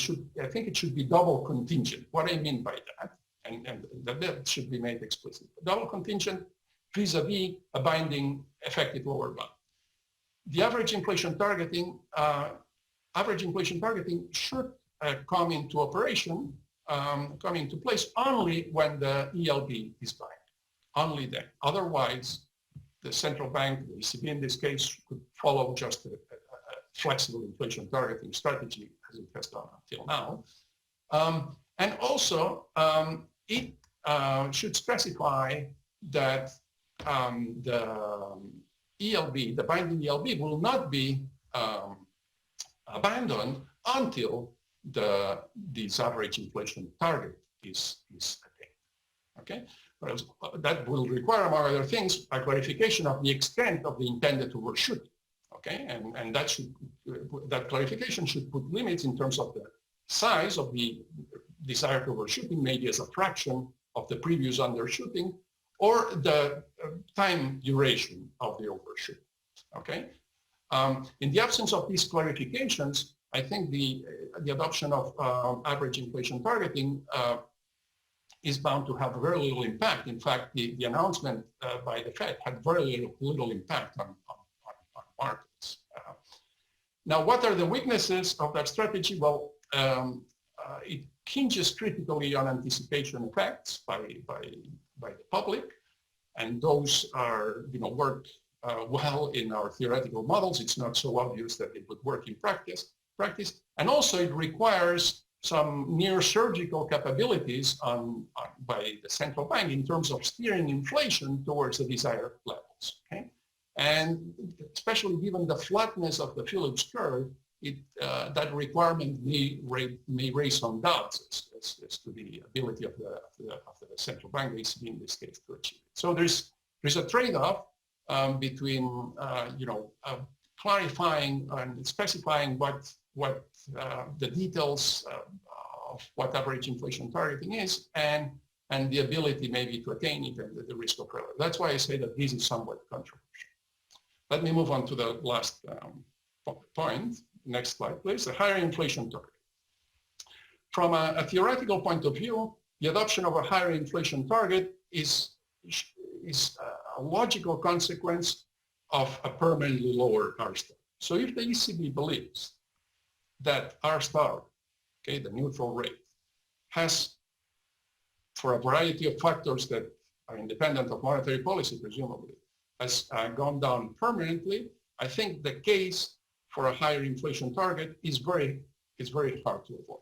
think it should be double contingent. What I mean by that, and that should be made explicit. Double contingent vis-a-vis a binding effective lower bound. The average inflation targeting should come into operation, come into place only when the ELB is binding, only then. Otherwise, the central bank, the ECB in this case, could follow just a flexible inflation targeting strategy as it has done until now. And also, it should specify that the ELB, the binding ELB, will not be abandoned until this average inflation target is attained. Okay, whereas that will require, among other things, a clarification of the extent of the intended overshoot. Okay, and that clarification should put limits in terms of the size of the desired overshooting, maybe as a fraction of the previous undershooting, or the time duration of the overshoot. Okay, in the absence of these clarifications, I think the adoption of average inflation targeting is bound to have very little impact. In fact, the announcement by the Fed had very little impact on markets. Now, what are the weaknesses of that strategy? Well, it hinges critically on anticipation effects by the public, and those are, work well in our theoretical models. It's not so obvious that it would work in practice. And also it requires some near surgical capabilities by the central bank in terms of steering inflation towards the desired levels. Okay? And especially given the flatness of the Phillips curve, that requirement may raise some doubts as to the ability of the central bank, the ECB in this case, to achieve it. So there's a trade-off between clarifying and specifying what the details of what average inflation targeting is, and the ability maybe to attain it and the risk of failure. That's why I say that this is somewhat controversial. Let me move on to the last point. Next slide, please. A higher inflation target. From a theoretical point of view, the adoption of a higher inflation target is a logical consequence of a permanently lower R star. So if the ECB believes that R star, okay, the neutral rate, has, for a variety of factors that are independent of monetary policy, presumably, has gone down permanently, I think the case for a higher inflation target is very hard to avoid.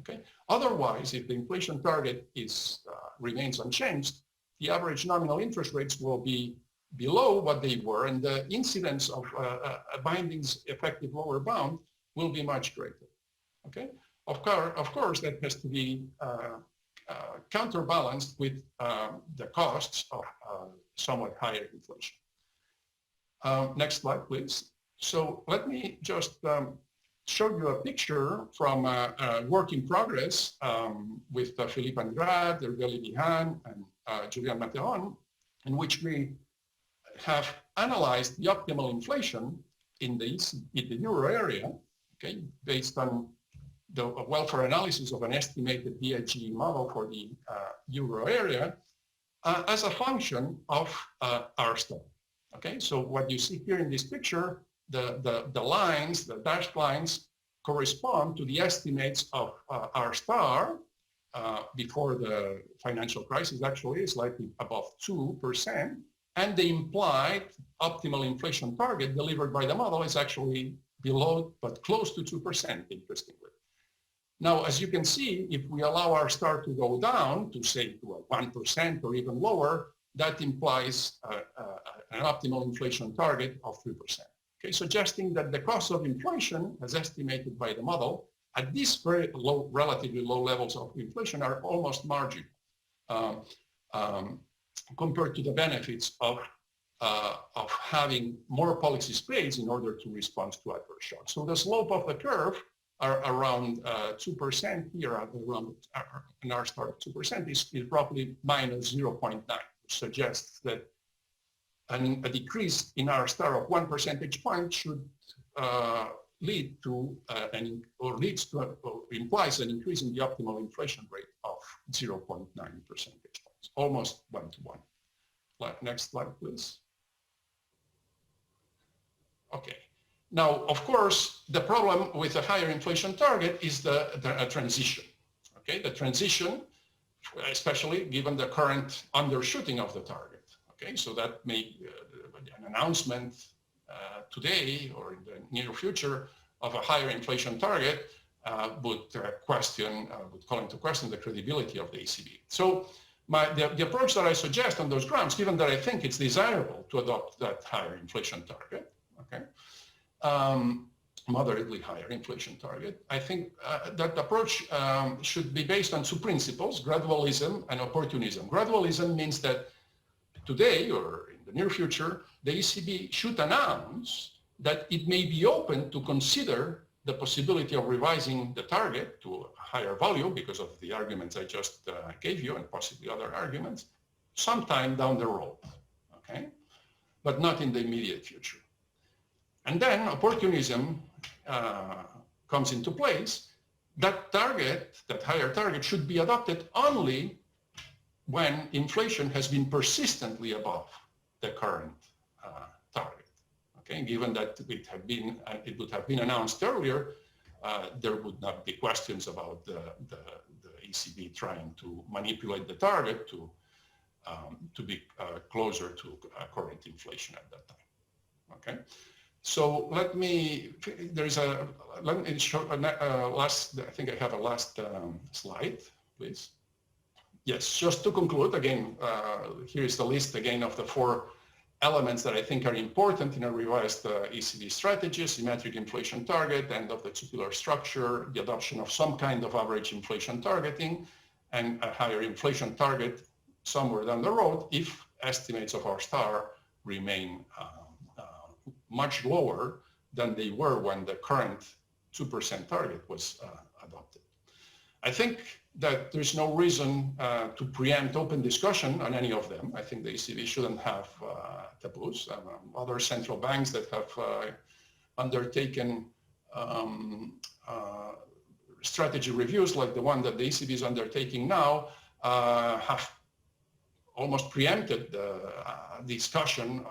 Okay. Otherwise, if the inflation target remains unchanged, the average nominal interest rates will be below what they were, and the incidence of a binding's effective lower bound will be much greater. Okay. Of course, that has to be counterbalanced with the costs of somewhat higher inflation. Next slide, please. So let me just show you a picture from a work in progress with Philippe Andrade, Jordi Galí and Julian Materon, in which we have analyzed the optimal inflation in the euro area, okay, based on the welfare analysis of an estimated DIG model for the euro area as a function of R star. Okay, so what you see here in this picture, the lines, the dashed lines, correspond to the estimates of R star before the financial crisis, actually slightly above 2%, and the implied optimal inflation target delivered by the model is actually below, but close to 2%, interestingly. Now, as you can see, if we allow R star to go down to, say, to a 1% or even lower, that implies an optimal inflation target of 3%. Okay, suggesting that the cost of inflation, as estimated by the model, at these very low, relatively low levels of inflation, are almost marginal compared to the benefits of having more policy space in order to respond to adverse shocks. So the slope of the curve are around 2% here, around an R star of 2% is roughly minus 0.9, which suggests that a decrease in R star of 1 percentage point should lead to implies an increase in the optimal inflation rate of 0.9 percentage points, almost 1-to-1. Next slide, please. Okay. Now, of course, the problem with a higher inflation target is the transition. Okay, the transition, especially given the current undershooting of the target. Okay, so that may an announcement today or in the near future of a higher inflation target would call into question the credibility of the ECB. So the approach that I suggest on those grounds, given that I think it's desirable to adopt that higher inflation target, okay, moderately higher inflation target, I think that approach should be based on two principles: gradualism and opportunism. Gradualism means that today or in the near future, the ECB should announce that it may be open to consider the possibility of revising the target to a higher value because of the arguments I just gave you and possibly other arguments sometime down the road, okay? But not in the immediate future. And then opportunism comes into place. That target, that higher target, should be adopted only when inflation has been persistently above the current target. Okay, given that it would have been announced earlier, there would not be questions about the ECB trying to manipulate the target to be closer to current inflation at that time. Okay, so let me show last. I think I have a last slide, please. Yes, just to conclude, again, here is the list again of the 4 elements that I think are important in a revised ECB strategy: symmetric inflation target, end of the two-pillar structure, the adoption of some kind of average inflation targeting, and a higher inflation target somewhere down the road if estimates of R star remain much lower than they were when the current 2% target was adopted. I think that there's no reason to preempt open discussion on any of them. I think the ECB shouldn't have taboos. Other central banks that have undertaken strategy reviews like the one that the ECB is undertaking now have almost preempted the discussion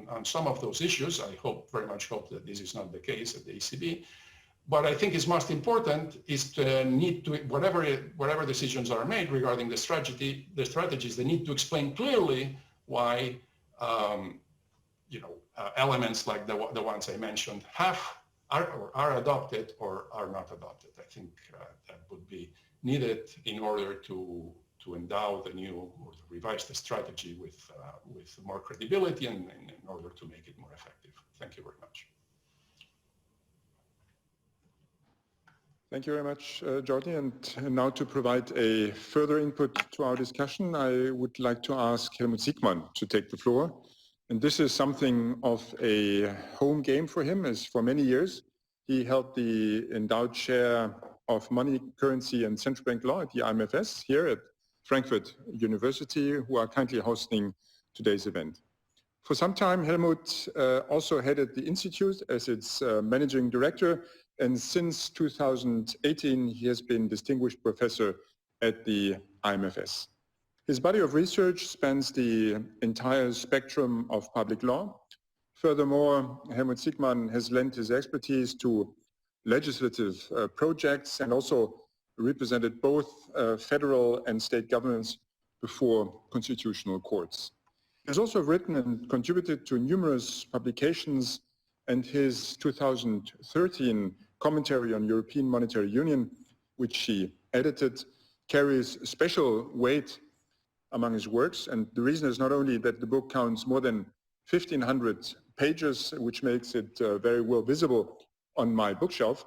on some of those issues. I very much hope that this is not the case at the ECB. What I think is most important is to need to, whatever decisions are made regarding the strategies, they need to explain clearly why, elements like the ones I mentioned are adopted or are not adopted. I think that would be needed in order to endow the new or to revise the strategy with more credibility and in order to make it more effective. Thank you very much. Thank you very much, Jordi. And now to provide a further input to our discussion, I would like to ask Helmut Siekmann to take the floor. And this is something of a home game for him, as for many years he held the Endowed Chair of Money, Currency and Central Bank Law at the IMFS here at Frankfurt University, who are kindly hosting today's event. For some time, Helmut also headed the Institute as its managing director, and since 2018, he has been Distinguished Professor at the IMFS. His body of research spans the entire spectrum of public law. Furthermore, Helmut Siekmann has lent his expertise to legislative projects and also represented both federal and state governments before constitutional courts. He has also written and contributed to numerous publications, and his 2013 commentary on European Monetary Union, which he edited, carries special weight among his works. And the reason is not only that the book counts more than 1,500 pages, which makes it very well visible on my bookshelf.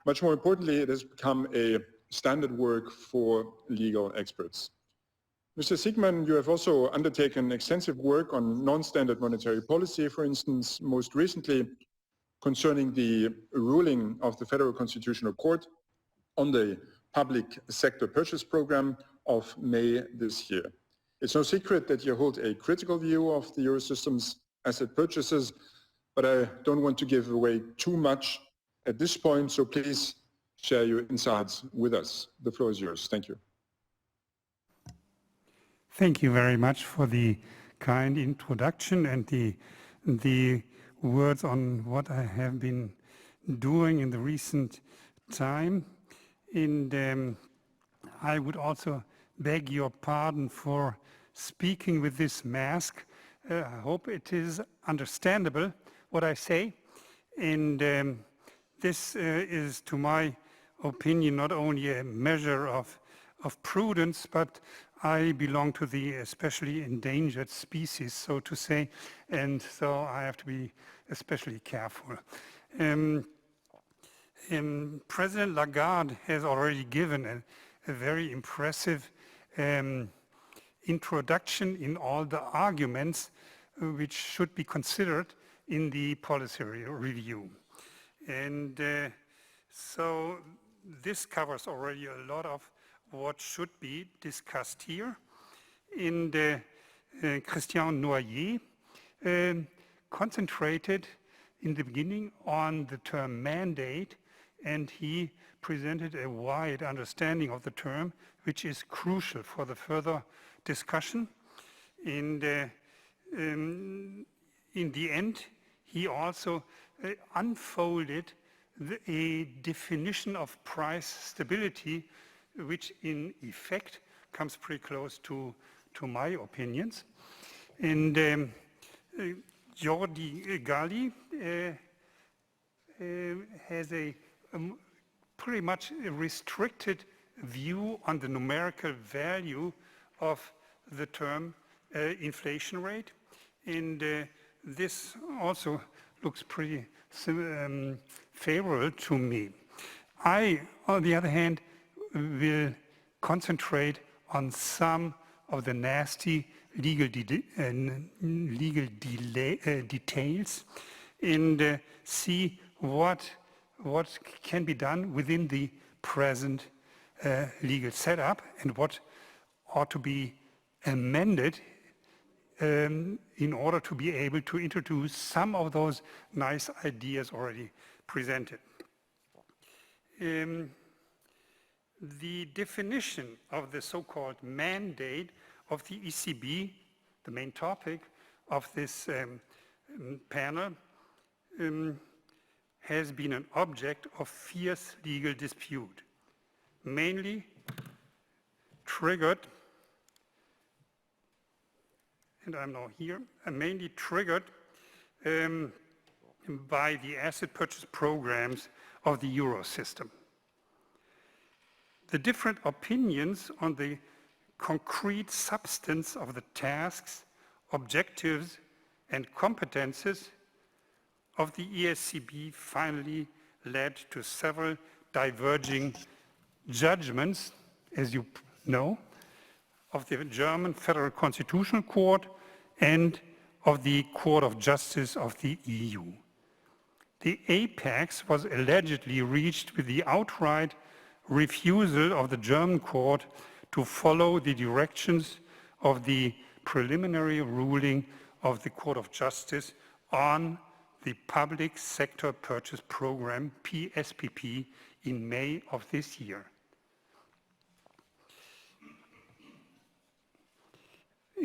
Much more importantly, it has become a standard work for legal experts. Mr. Siekmann, you have also undertaken extensive work on non-standard monetary policy, for instance, most recently concerning the ruling of the Federal Constitutional Court on the public sector purchase program of May this year. It's no secret that you hold a critical view of the Eurosystem's asset purchases, but I don't want to give away too much at this point, so please share your insights with us. The floor is yours. Thank you. Thank you very much for the kind introduction and the words on what I have been doing in the recent time. And I would also beg your pardon for speaking with this mask. I hope it is understandable what I say. And this is, to my opinion, not only a measure of prudence, but I belong to the especially endangered species, so to say, and so I have to be especially careful. President Lagarde has already given a very impressive introduction in all the arguments which should be considered in the policy review. And so this covers already a lot of what should be discussed here. And Christian Noyer concentrated in the beginning on the term mandate, and he presented a wide understanding of the term, which is crucial for the further discussion. And in the end, he also unfolded a definition of price stability, which in effect comes pretty close to my opinions. And Jordi Galí has a pretty much a restricted view on the numerical value of the term inflation rate. And this also looks pretty favorable to me. I, on the other hand, will concentrate on some of the nasty legal details and see what can be done within the present legal setup and what ought to be amended in order to be able to introduce some of those nice ideas already presented. The definition of the so-called mandate of the ECB, the main topic of this panel, has been an object of fierce legal dispute, mainly triggered, and I'm now here, mainly triggered by the asset purchase programs of the Euro system. The different opinions on the concrete substance of the tasks, objectives, and competences of the ECB finally led to several diverging judgments, as you know, of the German Federal Constitutional Court and of the Court of Justice of the EU. The apex was allegedly reached with the outright refusal of the German court to follow the directions of the preliminary ruling of the Court of Justice on the Public Sector Purchase Program, PSPP, in May of this year.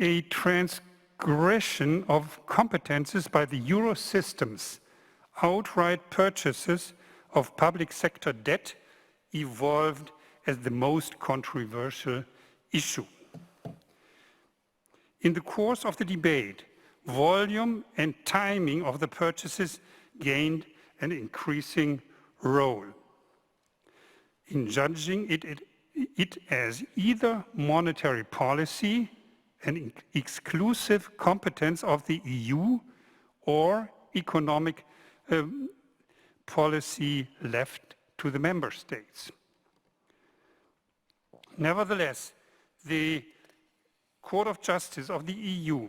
A transgression of competences by the Euro system's outright purchases of public sector debt evolved as the most controversial issue. In the course of the debate, volume and timing of the purchases gained an increasing role. In judging it as either monetary policy, an exclusive competence of the EU, or economic policy left to the member states. Nevertheless, the Court of Justice of the EU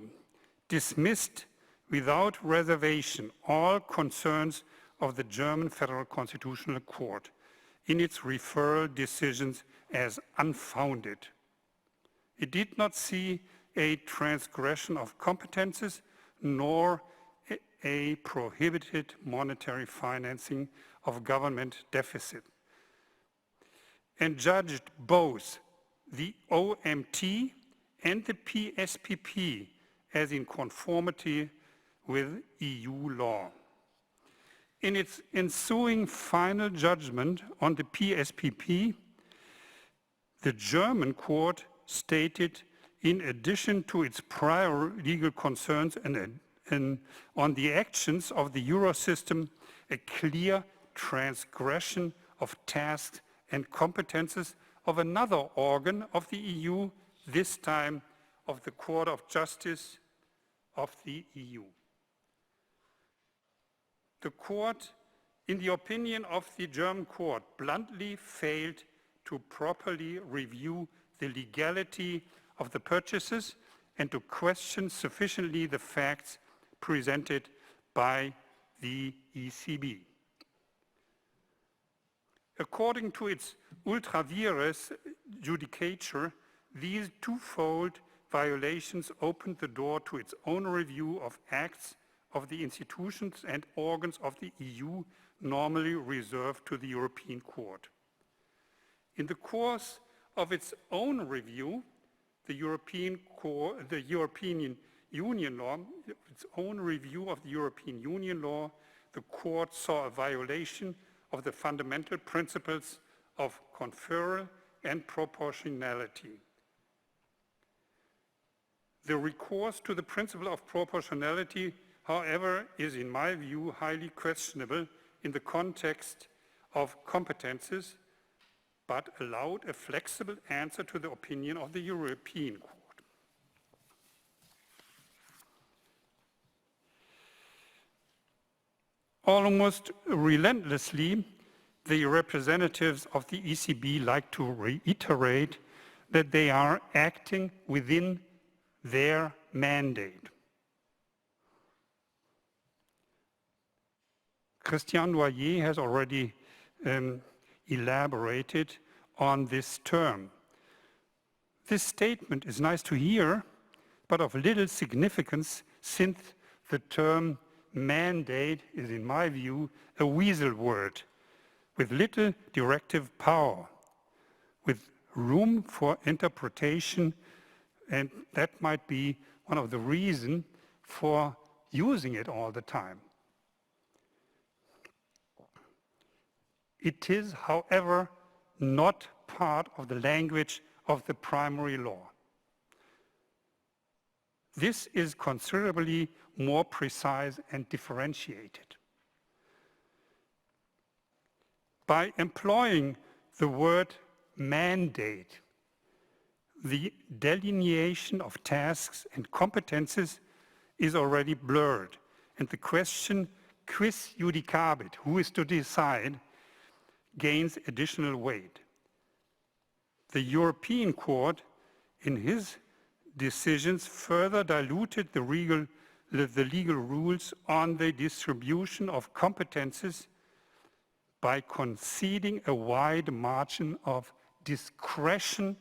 dismissed without reservation all concerns of the German Federal Constitutional Court in its referral decisions as unfounded. It did not see a transgression of competences nor a prohibited monetary financing of government deficit, and judged both the OMT and the PSPP as in conformity with EU law. In its ensuing final judgment on the PSPP, the German court stated, in addition to its prior legal concerns and on the actions of the Euro system, a clear transgression of tasks and competences of another organ of the EU, this time of the Court of Justice of the EU. The court, in the opinion of the German court, bluntly failed to properly review the legality of the purchases and to question sufficiently the facts presented by the ECB. According to its ultra vires judicature, these twofold violations opened the door to its own review of acts of the institutions and organs of the EU normally reserved to the European Court. In the course of its own review, the European Union law, its own review of the European Union law, the court saw a violation of the fundamental principles of conferral and proportionality. The recourse to the principle of proportionality, however, is in my view highly questionable in the context of competences, but allowed a flexible answer to the opinion of the European Court. Almost relentlessly, the representatives of the ECB like to reiterate that they are acting within their mandate. Christian Noyer has already elaborated on this term. This statement is nice to hear, but of little significance since the term mandate is, in my view, a weasel word with little directive power, with room for interpretation And that might be one of the reasons for using it all the time. It is, however, not part of the language of the primary law. This is considerably more precise and differentiated. By employing the word mandate, the delineation of tasks and competences is already blurred, and the question quis judicabit, who is to decide, gains additional weight. The European Court, in his decisions, further diluted the legal rules on the distribution of competences by conceding a wide margin of discretion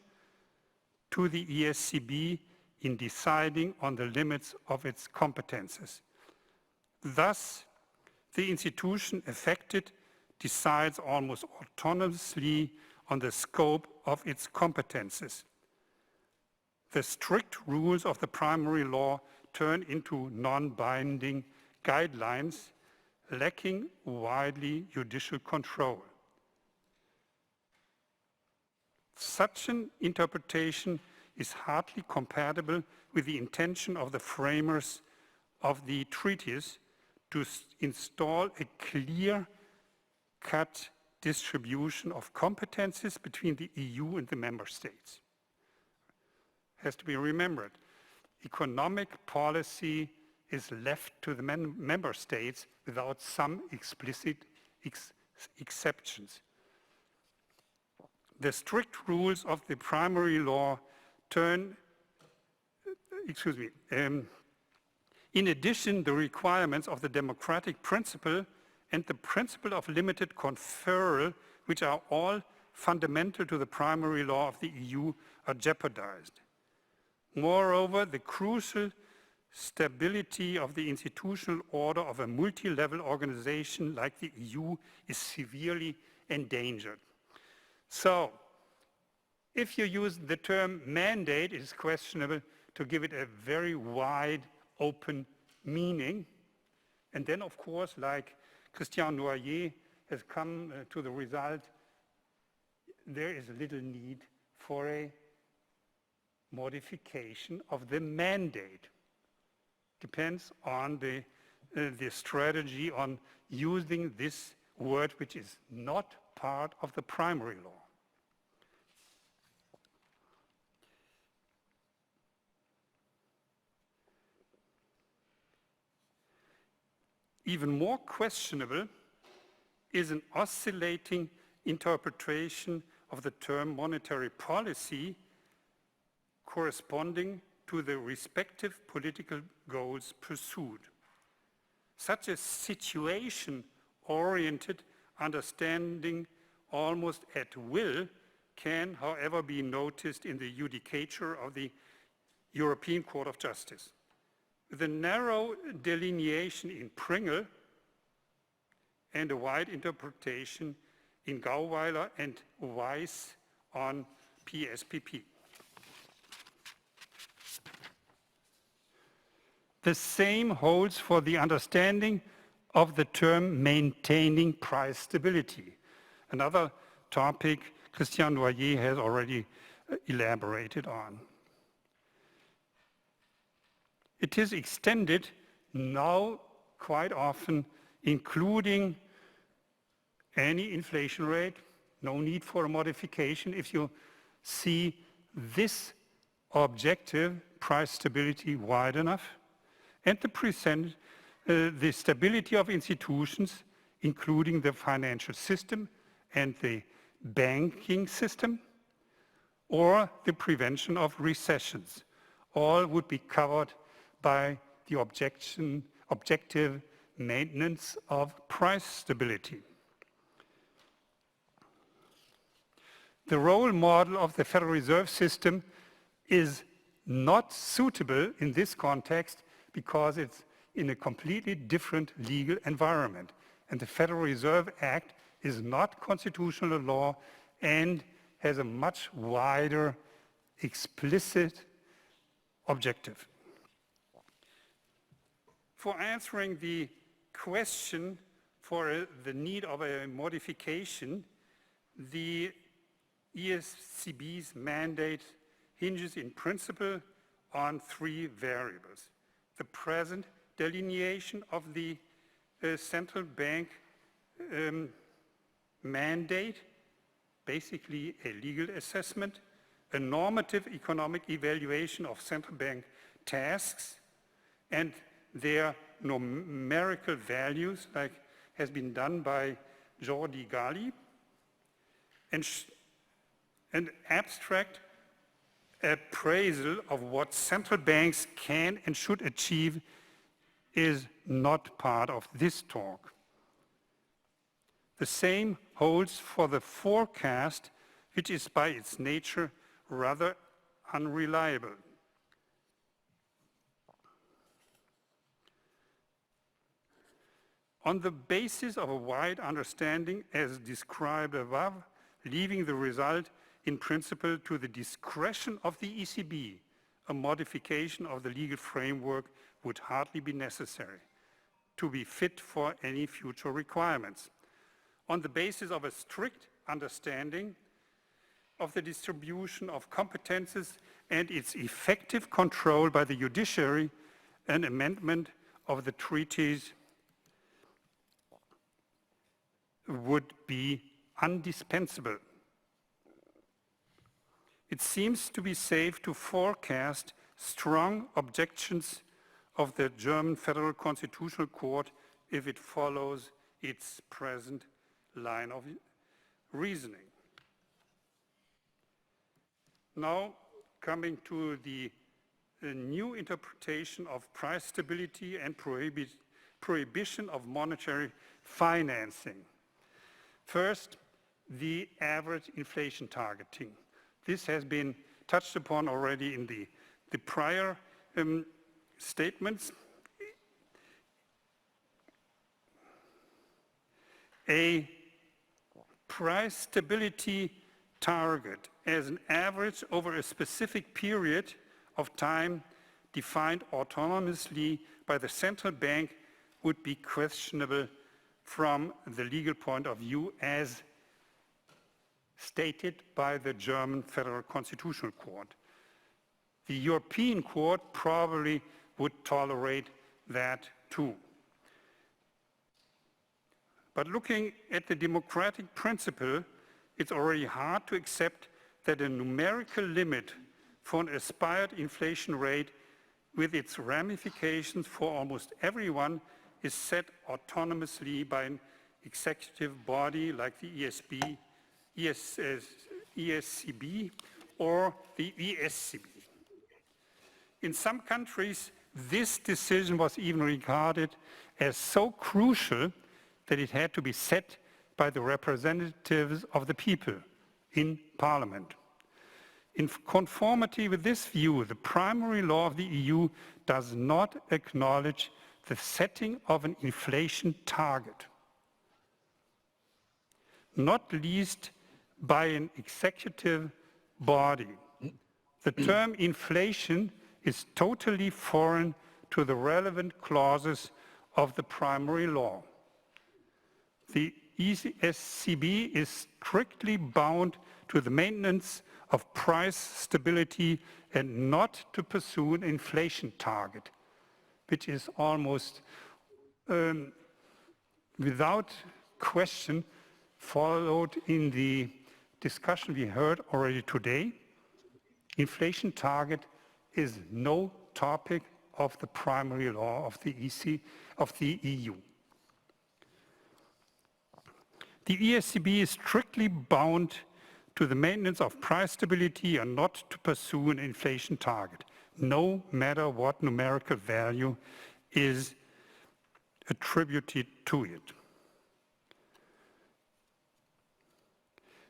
to the ECB in deciding on the limits of its competences. Thus, the institution affected decides almost autonomously on the scope of its competences. The strict rules of the primary law turn into non-binding guidelines, lacking widely judicial control. Such an interpretation is hardly compatible with the intention of the framers of the treaties to install a clear-cut distribution of competences between the EU and the member states. Has to be remembered. Economic policy is left to the member states without some explicit exceptions. The strict rules of the primary law turn, in addition, the requirements of the democratic principle and the principle of limited conferral, which are all fundamental to the primary law of the EU, are jeopardized. Moreover, the crucial stability of the institutional order of a multi-level organization like the EU is severely endangered. So, if you use the term mandate, it is questionable to give it a very wide, open meaning. And then, of course, like Christian Noyer has come to the result, there is little need for a modification of the mandate. Depends on the strategy on using this word, which is not part of the primary law. Even more questionable is an oscillating interpretation of the term monetary policy corresponding to the respective political goals pursued. Such a situation-oriented understanding almost at will can, however, be noticed in the judicature of the European Court of Justice. With a narrow delineation in Pringle and a wide interpretation in Gauweiler and Weiss on PSPP. The same holds for the understanding of the term maintaining price stability, another topic Christian Noyer has already elaborated on. It is extended now quite often, including any inflation rate, no need for a modification if you see this objective, price stability, wide enough, and the stability of institutions, including the financial system and the banking system, or the prevention of recessions. All would be covered by the objective maintenance of price stability. The role model of the Federal Reserve System is not suitable in this context because it's in a completely different legal environment. And the Federal Reserve Act is not constitutional law and has a much wider explicit objective. For answering the question for the need of a modification, the ECB's mandate hinges in principle on three variables: the present delineation of the central bank mandate, basically a legal assessment, a normative economic evaluation of central bank tasks and their numerical values, like has been done by Jordi Galí, and an abstract appraisal of what central banks can and should achieve is not part of this talk. The same holds for the forecast, which is by its nature rather unreliable. On the basis of a wide understanding as described above, leaving the result in principle to the discretion of the ECB, a modification of the legal framework would hardly be necessary to be fit for any future requirements. On the basis of a strict understanding of the distribution of competences and its effective control by the judiciary, an amendment of the treaties would be indispensable. It seems to be safe to forecast strong objections of the German Federal Constitutional Court if it follows its present line of reasoning. Now, coming to the new interpretation of price stability and prohibition of monetary financing. First, the average inflation targeting. This has been touched upon already in the prior statements. A price stability target as an average over a specific period of time defined autonomously by the central bank would be questionable from the legal point of view as stated by the German Federal Constitutional Court. The European Court probably would tolerate that too. But looking at the democratic principle, it's already hard to accept that a numerical limit for an aspired inflation rate with its ramifications for almost everyone is set autonomously by an executive body like the ECB or the ECB. In some countries, this decision was even regarded as so crucial that it had to be set by the representatives of the people in Parliament. In conformity with this view, the primary law of the EU does not acknowledge the setting of an inflation target, not least by an executive body. The term inflation is totally foreign to the relevant clauses of the primary law. The ECB is strictly bound to the maintenance of price stability and not to pursue an inflation target, which is almost without question followed in the discussion we heard already today. Inflation target is no topic of the primary law of the EU. The ECB is strictly bound to the maintenance of price stability and not to pursue an inflation target, no matter what numerical value is attributed to it.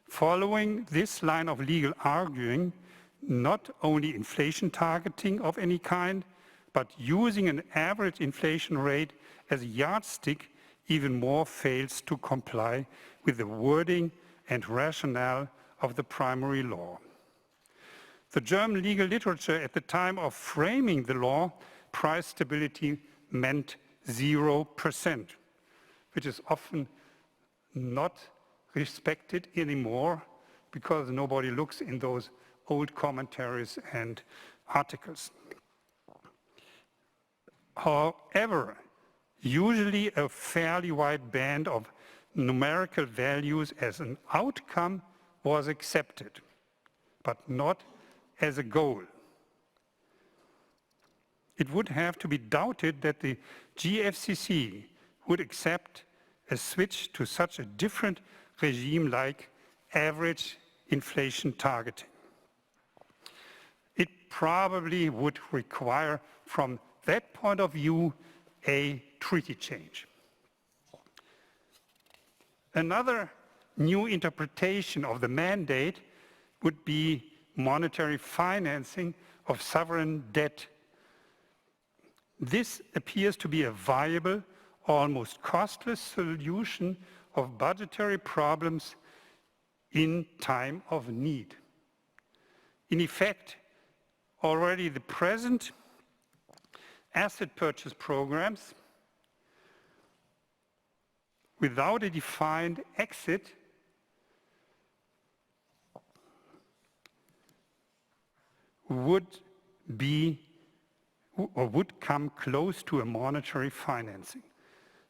Following this line of legal arguing, not only inflation targeting of any kind, but using an average inflation rate as a yardstick even more fails to comply with the wording and rationale of the primary law. The German legal literature at the time of framing the law, price stability meant 0%, which is often not respected anymore because nobody looks in those old commentaries and articles. However, usually a fairly wide band of numerical values as an outcome was accepted, but not as a goal. It would have to be doubted that the GFCC would accept a switch to such a different regime like average inflation targeting. It probably would require, from that point of view, a treaty change. Another new interpretation of the mandate would be monetary financing of sovereign debt. This appears to be a viable, almost costless solution of budgetary problems in time of need. In effect, already the present asset purchase programs without a defined exit would come close to a monetary financing.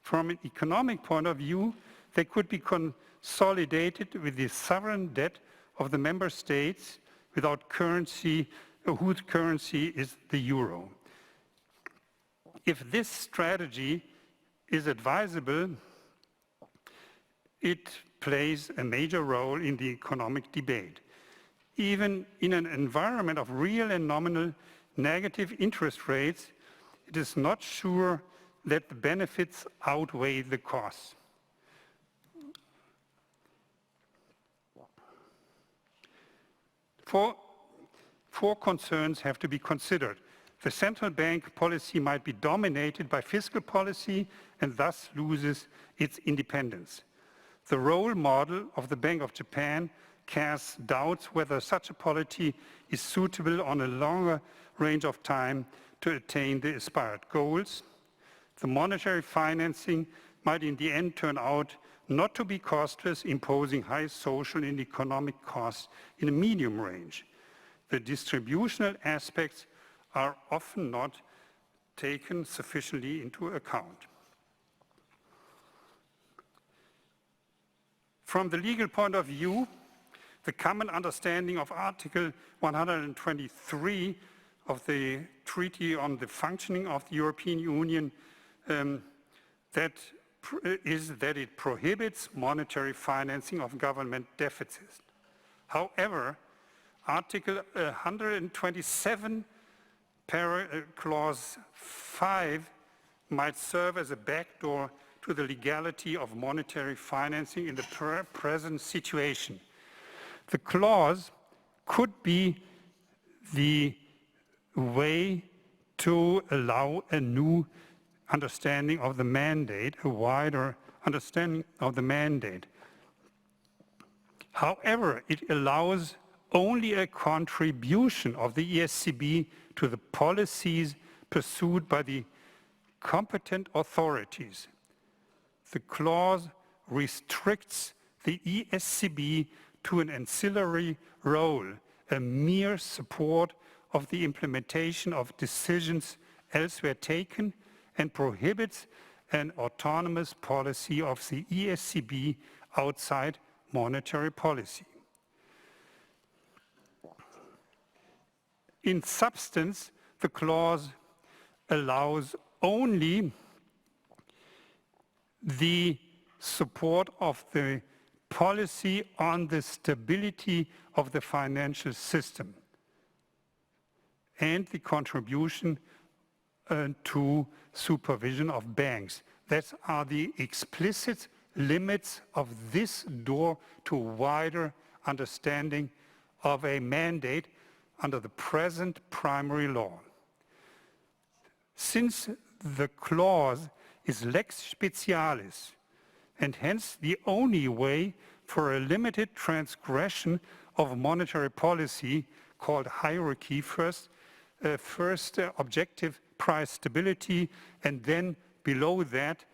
From an economic point of view, they could be consolidated with the sovereign debt of the member states without currency, whose currency is the euro. If this strategy is advisable, it plays a major role in the economic debate. Even in an environment of real and nominal negative interest rates, it is not sure that the benefits outweigh the costs. Four concerns have to be considered. The central bank policy might be dominated by fiscal policy and thus loses its independence. The role model of the Bank of Japan casts doubts whether such a policy is suitable on a longer range of time to attain the aspired goals. The monetary financing might in the end turn out not to be costless, imposing high social and economic costs in a medium range. The distributional aspects are often not taken sufficiently into account. From the legal point of view, the common understanding of Article 123 of the Treaty on the Functioning of the European Union is that it prohibits monetary financing of government deficits. However, Article 127, Clause 5 might serve as a backdoor to the legality of monetary financing in the present situation. The clause could be the way to allow a new understanding of the mandate, a wider understanding of the mandate. However, it allows only a contribution of the ECB to the policies pursued by the competent authorities. The clause restricts the ECB to an ancillary role, a mere support of the implementation of decisions elsewhere taken, and prohibits an autonomous policy of the ECB outside monetary policy. In substance, the clause allows only the support of the policy on the stability of the financial system and the contribution to supervision of banks. That are the explicit limits of this door to wider understanding of a mandate under the present primary law. Since the clause is lex specialis, and hence the only way for a limited transgression of monetary policy, so-called hierarchy. First objective price stability, and then below that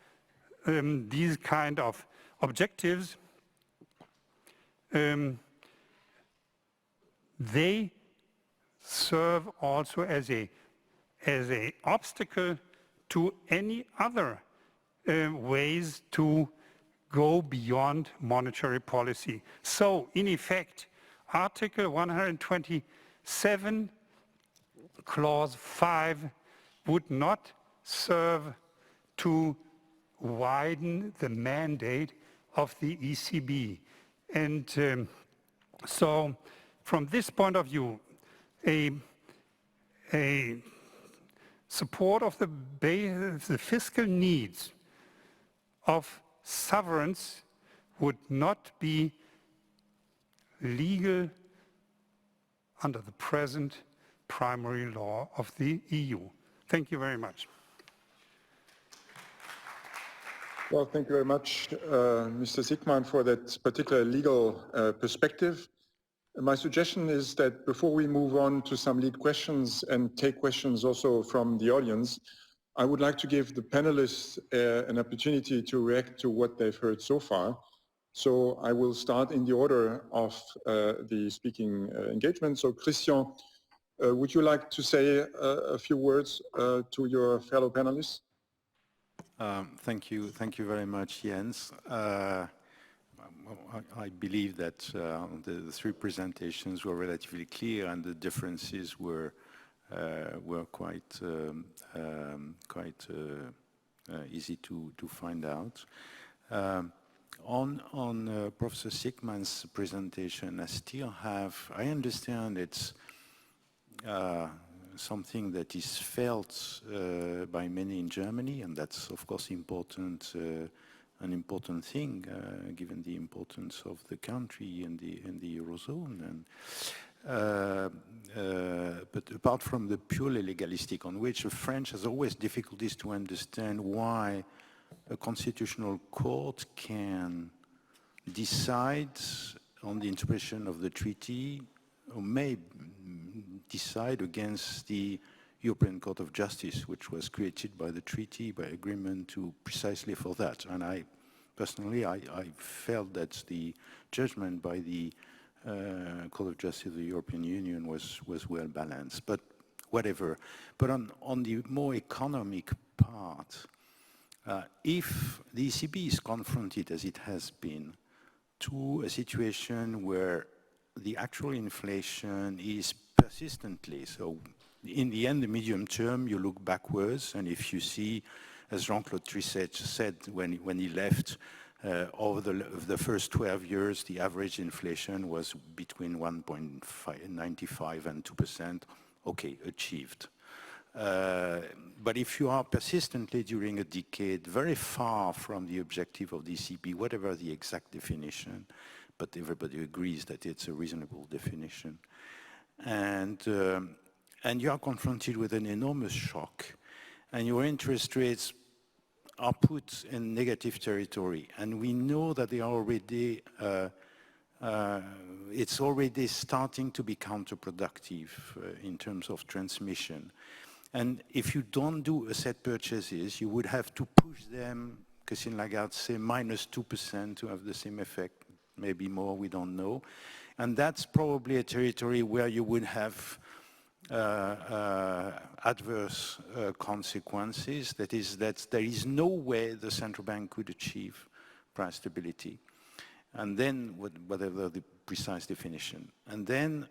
these kind of objectives, they serve also as a obstacle to any other ways to go beyond monetary policy. So, in effect, Article 127, Clause 5 would not serve to widen the mandate of the ECB. And so, from this point of view, a support of the fiscal needs of sovereigns would not be legal under the present primary law of the EU. Thank you very much. Well, thank you very much, Mr. Siekmann, for that particular legal perspective. My suggestion is that before we move on to some lead questions and take questions also from the audience, I would like to give the panelists an opportunity to react to what they've heard so far. So I will start in the order of the speaking engagement. So Christian, would you like to say a few words to your fellow panelists? Thank you very much, Jens. I believe that the three presentations were relatively clear, and the differences were quite easy to find out. On Professor Siekmann's presentation, I understand it's something that is felt by many in Germany, and that's of course important. An important thing, given the importance of the country in the Eurozone. But apart from the purely legalistic, on which the French has always difficulties to understand why a constitutional court can decide on the interpretation of the treaty, or may decide against the European Court of Justice, which was created by the treaty, by agreement, to precisely for that. And I personally felt that the judgment by the Court of Justice of the European Union was well balanced. But whatever. But on the more economic part, if the ECB is confronted, as it has been, to a situation where the actual inflation is persistently, so in the end, the medium term, you look backwards, and if you see, as Jean-Claude Trichet said when he left, over the first 12 years, the average inflation was between 1.95 and 2%. Okay, achieved. But if you are persistently during a decade very far from the objective of the ECB, whatever the exact definition, but everybody agrees that it's a reasonable definition, and you are confronted with an enormous shock, and your interest rates are put in negative territory. And we know that they are already, it's already starting to be counterproductive in terms of transmission. And if you don't do asset purchases, you would have to push them, Christine Lagarde say, -2% to have the same effect, maybe more, we don't know. And that's probably a territory where you would have adverse consequences. That is, that there is no way the central bank could achieve price stability. And then, whatever the precise definition. And then,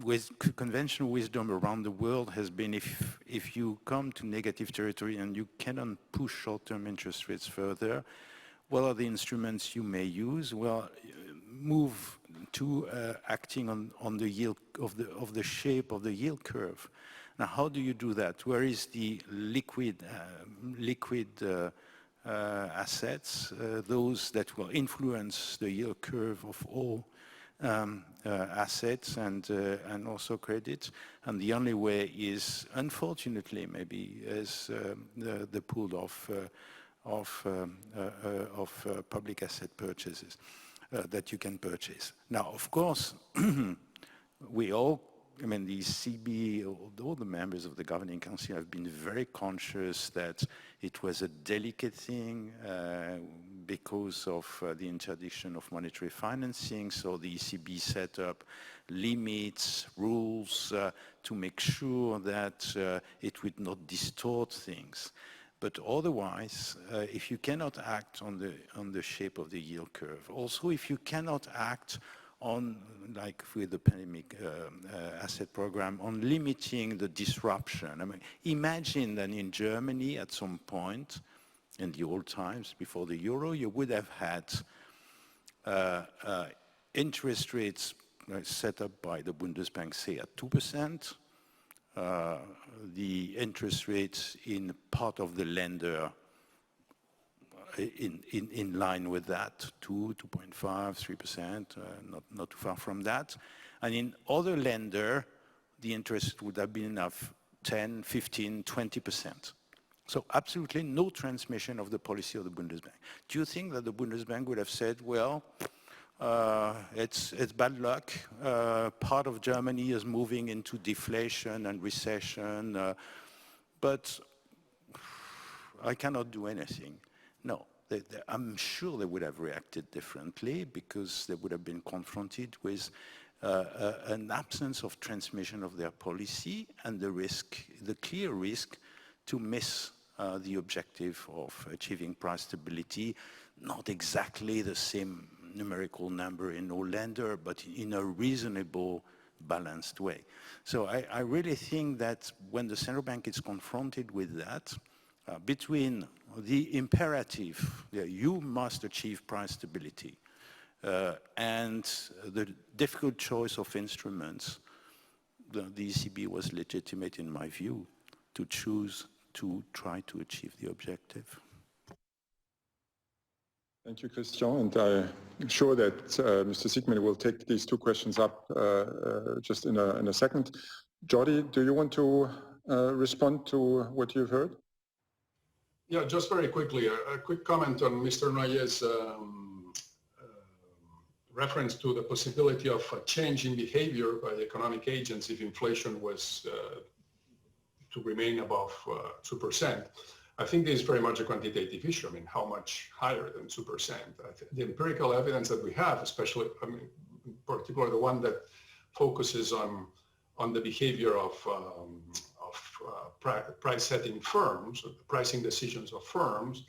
with conventional wisdom around the world has been, if you come to negative territory and you cannot push short-term interest rates further, what are the instruments you may use? Well, move to acting on the yield of the shape of the yield curve. Now, how do you do that? Where is the liquid assets, those that will influence the yield curve of all assets and also credit? And the only way is, unfortunately, maybe, is the pool of public asset purchases. that you can purchase. Now, of course, we all, I mean, the ECB, all the members of the Governing Council have been very conscious that it was a delicate thing because of the interdiction of monetary financing. So the ECB set up limits, rules to make sure that it would not distort things. But otherwise, if you cannot act on the shape of the yield curve, also if you cannot act on, like with the pandemic asset program, on limiting the disruption. I mean, imagine that in Germany at some point, in the old times before the euro, you would have had interest rates set up by the Bundesbank, say at 2%, the interest rates in part of the lender in line with that, 2, 2.5, 3%, not too far from that. And in other lender, the interest would have been of 10, 15, 20%. So absolutely no transmission of the policy of the Bundesbank. Do you think that the Bundesbank would have said, well, it's bad luck, part of Germany is moving into deflation and recession, but I cannot do anything? No, I'm sure they would have reacted differently because they would have been confronted with an absence of transmission of their policy and the risk, the clear risk to miss the objective of achieving price stability, not exactly the same numerical number in all lender, but in a reasonable, balanced way. So I really think that when the central bank is confronted with that, between the imperative that you must achieve price stability and the difficult choice of instruments, the ECB was legitimate, in my view, to choose to try to achieve the objective. Thank you, Christian. And I'm sure that Mr. Siekmann will take these two questions up just in a second. Jordi, do you want to respond to what you've heard? Yeah, just very quickly, a quick comment on Mr. Noyer's reference to the possibility of a change in behavior by the economic agents if inflation was to remain above 2%. I think this is very much a quantitative issue. I mean, how much higher than 2%? The empirical evidence that we have, especially, I mean, in particular, the one that focuses on the behavior of price-setting firms, the pricing decisions of firms,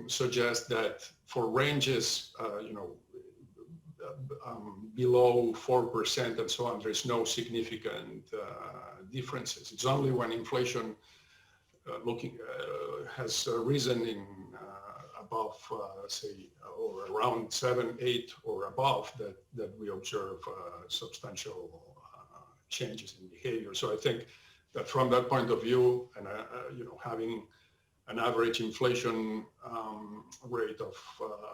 suggest that for ranges, below 4% and so on, there's no significant differeces. It's only when inflation has risen in above, say, or around 7, 8 or above that we observe substantial changes in behavior. So I think that from that point of view, and having an average inflation rate of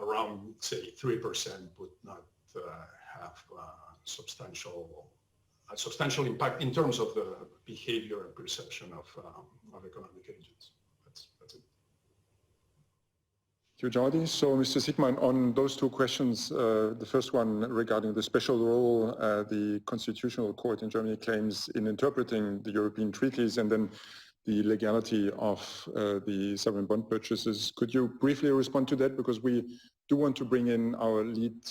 around, say, 3% would not have a substantial impact in terms of the behavior and perception of economic agents. That's it. Thank you, Jordi. So, Mr. Siekmann, on those two questions, the first one regarding the special role the Constitutional Court in Germany claims in interpreting the European treaties, and then the legality of the sovereign bond purchases. Could you briefly respond to that? Because we do want to bring in our lead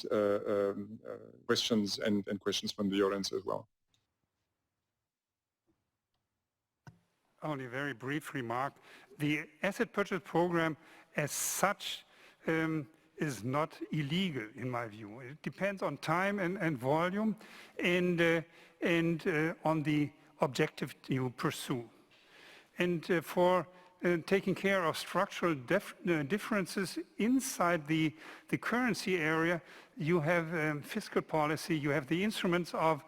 questions and questions from the audience as well. Only a very brief remark. The asset purchase program as such is not illegal in my view. It depends on time and volume and on the objective you pursue. And for taking care of structural differences inside the currency area, you have fiscal policy, you have the instruments of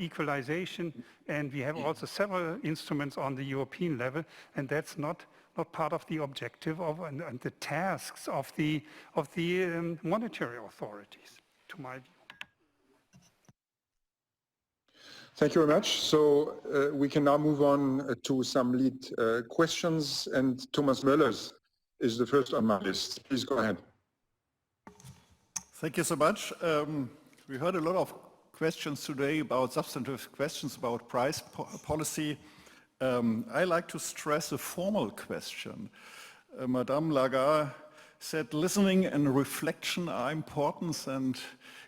equalization, and we have also several instruments on the European level, and that's not part of the objective of and the tasks of the monetary authorities, to my view. Thank you very much. So we can now move on to some lead questions, and Thomas Möllers is the first on my list. Please go ahead. Thank you so much. We heard a lot of questions today about substantive questions about price policy. I like to stress a formal question. Madame Lagarde said listening and reflection are important, and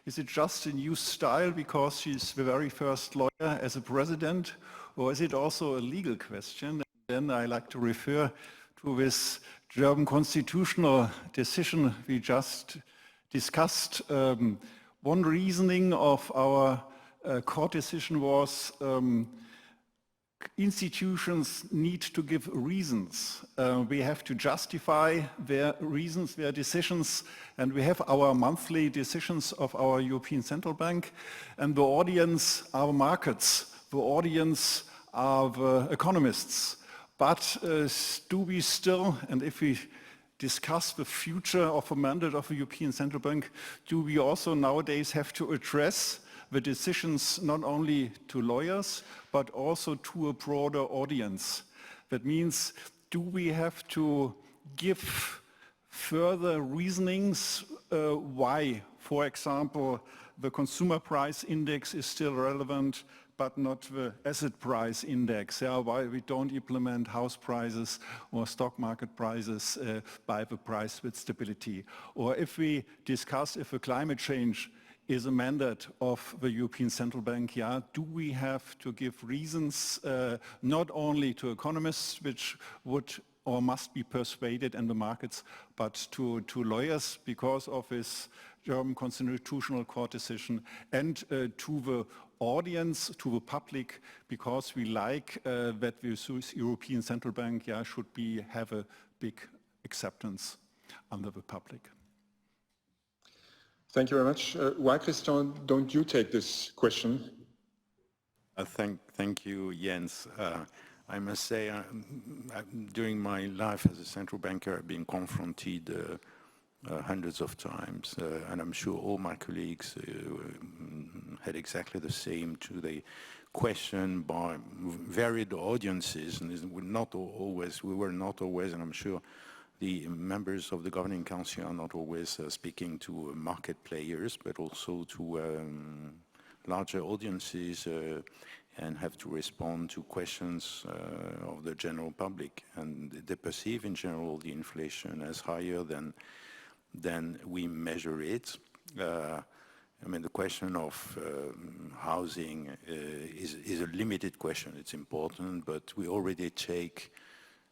is it just a new style because she's the very first lawyer as a president, or is it also a legal question? And then I like to refer to this German constitutional decision we just discussed. One reasoning of our court decision was institutions need to give reasons. We have to justify their reasons, their decisions, and we have our monthly decisions of our European Central Bank, and the audience are markets, the audience are the economists. But do we still, and if we discuss the future of a mandate of the European Central Bank, do we also nowadays have to address the decisions not only to lawyers, but also to a broader audience? That means, do we have to give further reasonings why, for example, the consumer price index is still relevant, but not the asset price index? Why we don't implement house prices or stock market prices by the price with stability? Or if we discuss if a climate change is a mandate of the European Central Bank, do we have to give reasons not only to economists, which would or must be persuaded in the markets, but to lawyers because of this German Constitutional Court decision, and to the audience, to the public, because we like that the Swiss European Central Bank should have a big acceptance under the public. Thank you very much. Why, Christian, don't you take this question? Thank you, Jens. I must say, during my life as a central banker, I've been confronted hundreds of times, and I'm sure all my colleagues had exactly the same to the question by varied audiences, and we were not always, and I'm sure the members of the Governing Council are not always speaking to market players, but also to larger audiences and have to respond to questions of the general public. And they perceive in general the inflation as higher than we measure it. I mean, the question of housing is a limited question. It's important, but we already take,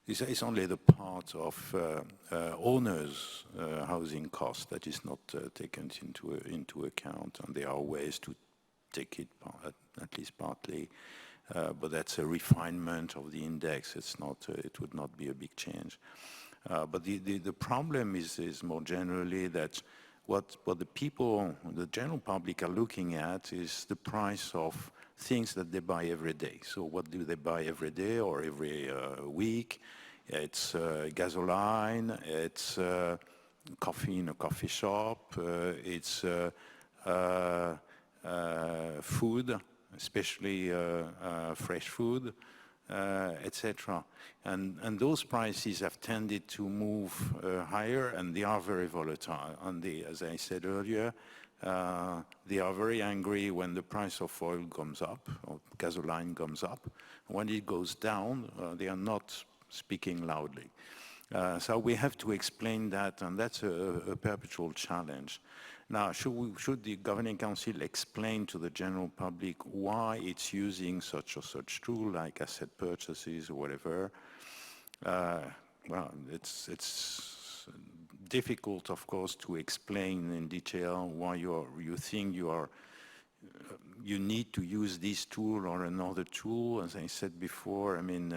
it's only the part of owners' housing cost that is not taken into account, and there are ways to take it at least partly, but that's a refinement of the index. It's not. It would not be a big change. But the problem is more generally that what the people, the general public, are looking at is the price of things that they buy every day. So what do they buy every day or every week? It's gasoline, it's coffee in a coffee shop, it's food, especially fresh food, etc. And those prices have tended to move higher, and they are very volatile. And as I said earlier, they are very angry when the price of oil comes up, or gasoline comes up. When it goes down, they are not speaking loudly. So we have to explain that, and that's a perpetual challenge. Now, should the Governing Council explain to the general public why it's using such or such tool, like asset purchases or whatever? Well, it's difficult, of course, to explain in detail why you think you need to use this tool or another tool. As I said before, I mean,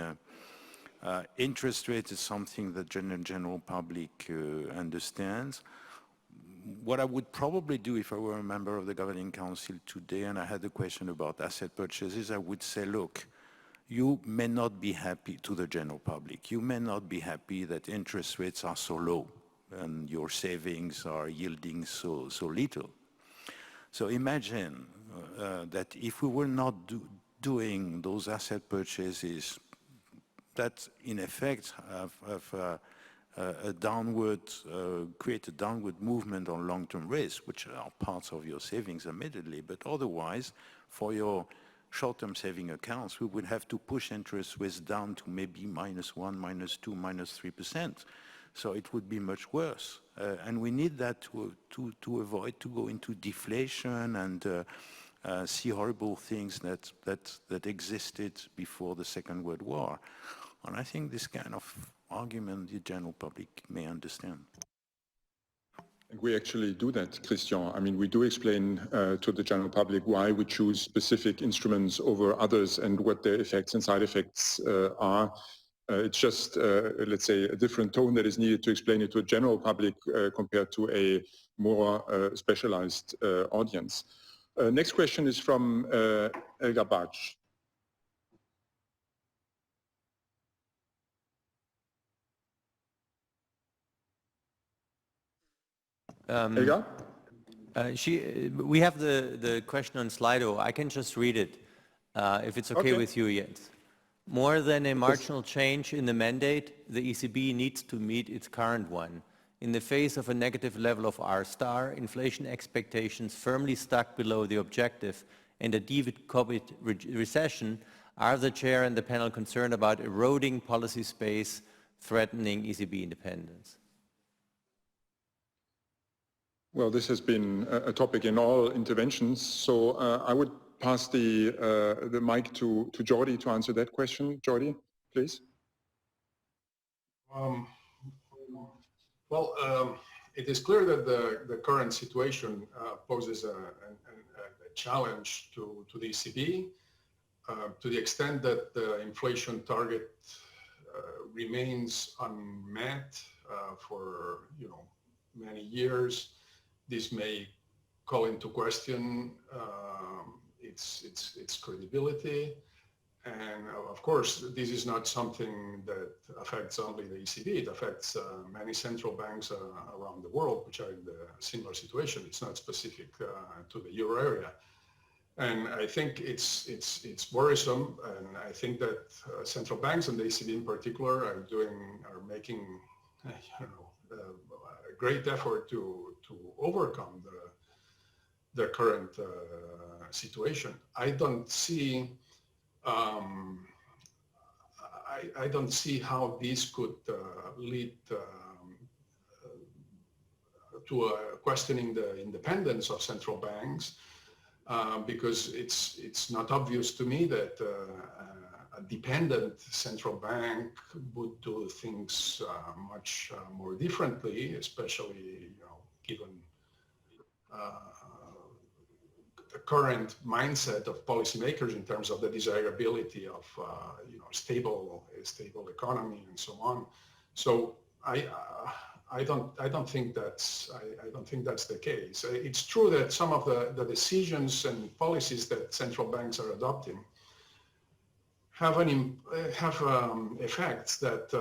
interest rate is something that the general public understands. What I would probably do if I were a member of the Governing Council today and I had a question about asset purchases, I would say, look, you may not be happy, to the general public, you may not be happy that interest rates are so low and your savings are yielding so little. So imagine that if we were not doing those asset purchases that in effect have create a downward movement on long-term risk, which are parts of your savings admittedly, but otherwise, for your short-term saving accounts, we would have to push interest rates down to maybe -1, -2, -3%. So it would be much worse. And we need that to avoid to go into deflation and see horrible things that existed before the Second World War. And I think this kind of argument the general public may understand. And we actually do that, Christian. I mean, we do explain to the general public why we choose specific instruments over others and what their effects and side effects are. It's just, let's say, a different tone that is needed to explain it to a general public compared to a more specialized audience. Next question is from Elga Bartsch. Elga? We have the question on Slido. I can just read it, if it's okay with you, Jens. More than a marginal change in the mandate, the ECB needs to meet its current one. In the face of a negative level of R*, inflation expectations firmly stuck below the objective, and a deep COVID recession, are the chair and the panel concerned about eroding policy space, threatening ECB independence? Well, this has been a topic in all interventions, so I would pass the mic to Jordi to answer that question. Jordi, please. It is clear that the current situation poses a challenge to the ECB to the extent that the inflation target remains unmet for many years. This may call into question its credibility. And of course, this is not something that affects only the ECB. It affects many central banks around the world, which are in the similar situation. It's not specific to the euro area. And I think it's worrisome. And I think that central banks and the ECB in particular are making a great effort to overcome the current situation. I don't see how this could lead to questioning the independence of central banks, because it's not obvious to me that a dependent central bank would do things much more differently, especially given the current mindset of policymakers in terms of the desirability of a stable economy and so on. So I don't think that's the case. It's true that some of the decisions and policies that central banks are adopting have effects that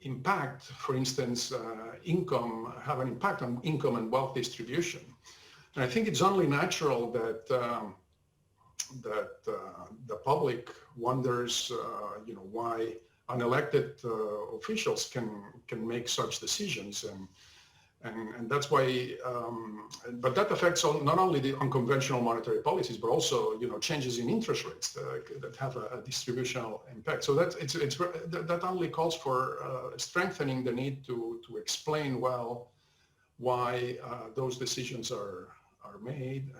impact, for instance, have an impact on income and wealth distribution. And I think it's only natural that the public wonders, why unelected officials can make such decisions, and that's why. But that affects not only the unconventional monetary policies, but also changes in interest rates that have a distributional impact. So that only calls for strengthening the need to explain well why those decisions are made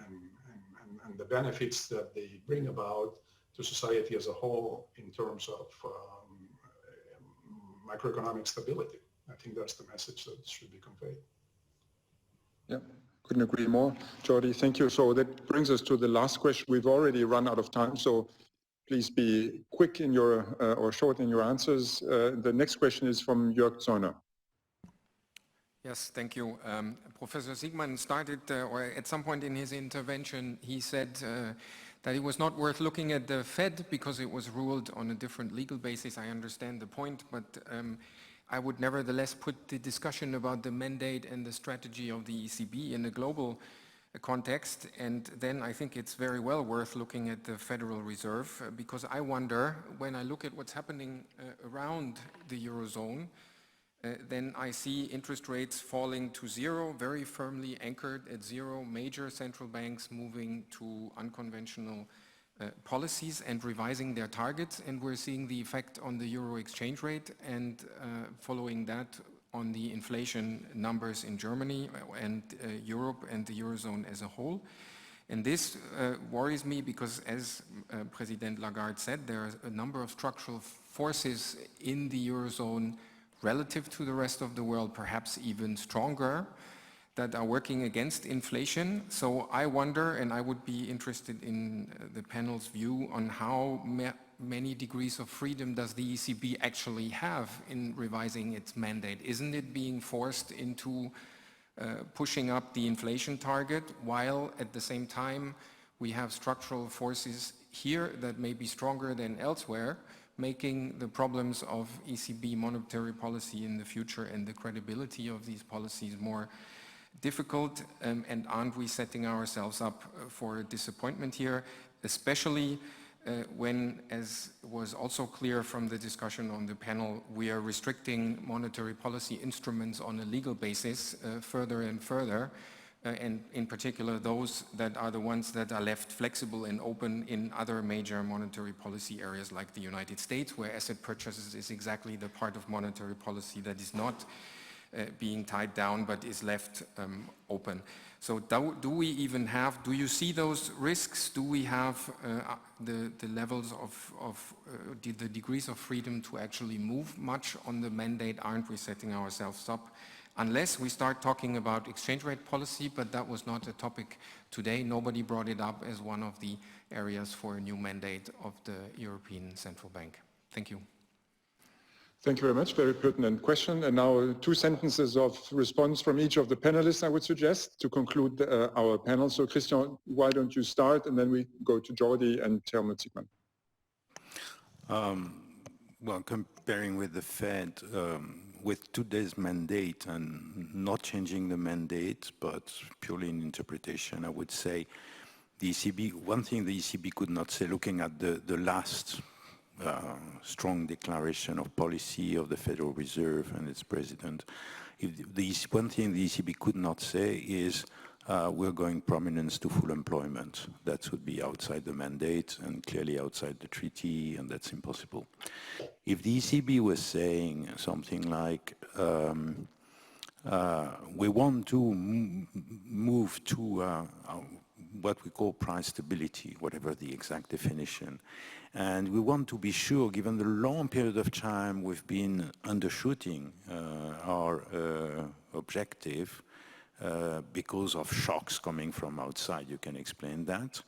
and the benefits that they bring about to society as a whole in terms of macroeconomic stability. I think that's the message that should be conveyed. Yeah, couldn't agree more. Jordi, thank you. So that brings us to the last question. We've already run out of time, so please be quick in your or short in your answers. The next question is from Jörg Zeuner. Yes, thank you. Professor Siekmann started, or at some point in his intervention, he said that it was not worth looking at the Fed because it was ruled on a different legal basis. I understand the point, but I would nevertheless put the discussion about the mandate and the strategy of the ECB in a global context, and then I think it's very well worth looking at the Federal Reserve, because I wonder, when I look at what's happening around the Eurozone, then I see interest rates falling to zero, very firmly anchored at zero, major central banks moving to unconventional policies and revising their targets, and we're seeing the effect on the euro exchange rate, and following that on the inflation numbers in Germany and Europe and the Eurozone as a whole. And this worries me because, as President Lagarde said, there are a number of structural forces in the Eurozone relative to the rest of the world, perhaps even stronger, that are working against inflation. So I wonder, and I would be interested in the panel's view on how many degrees of freedom does the ECB actually have in revising its mandate? Isn't it being forced into pushing up the inflation target, while at the same time we have structural forces here that may be stronger than elsewhere, making the problems of ECB monetary policy in the future and the credibility of these policies more difficult? And aren't we setting ourselves up for disappointment here, especially when, as was also clear from the discussion on the panel, we are restricting monetary policy instruments on a legal basis further and further, and in particular those that are the ones that are left flexible and open in other major monetary policy areas like the United States, where asset purchases is exactly the part of monetary policy that is not being tied down but is left open. So do we even have, do you see those risks? Do we have the levels of the degrees of freedom to actually move much on the mandate? Aren't we setting ourselves up? Unless we start talking about exchange rate policy, but that was not a topic today. Nobody brought it up as one of the areas for a new mandate of the European Central Bank. Thank you. Thank you very much. Very pertinent question. And now 2 sentences of response from each of the panelists, I would suggest, to conclude our panel. So Christian, why don't you start, and then we go to Jordi and Helmut Siekmann. Well, comparing with the Fed, with today's mandate and not changing the mandate, but purely in interpretation, I would say the ECB, one thing the ECB could not say, looking at the last strong declaration of policy of the Federal Reserve and its president, one thing the ECB could not say is we're going prominence to full employment. That would be outside the mandate and clearly outside the treaty, and that's impossible. If the ECB was saying something like, we want to move to what we call price stability, whatever the exact definition, and we want to be sure, given the long period of time we've been undershooting our objective, because of shocks coming from outside, you can explain that.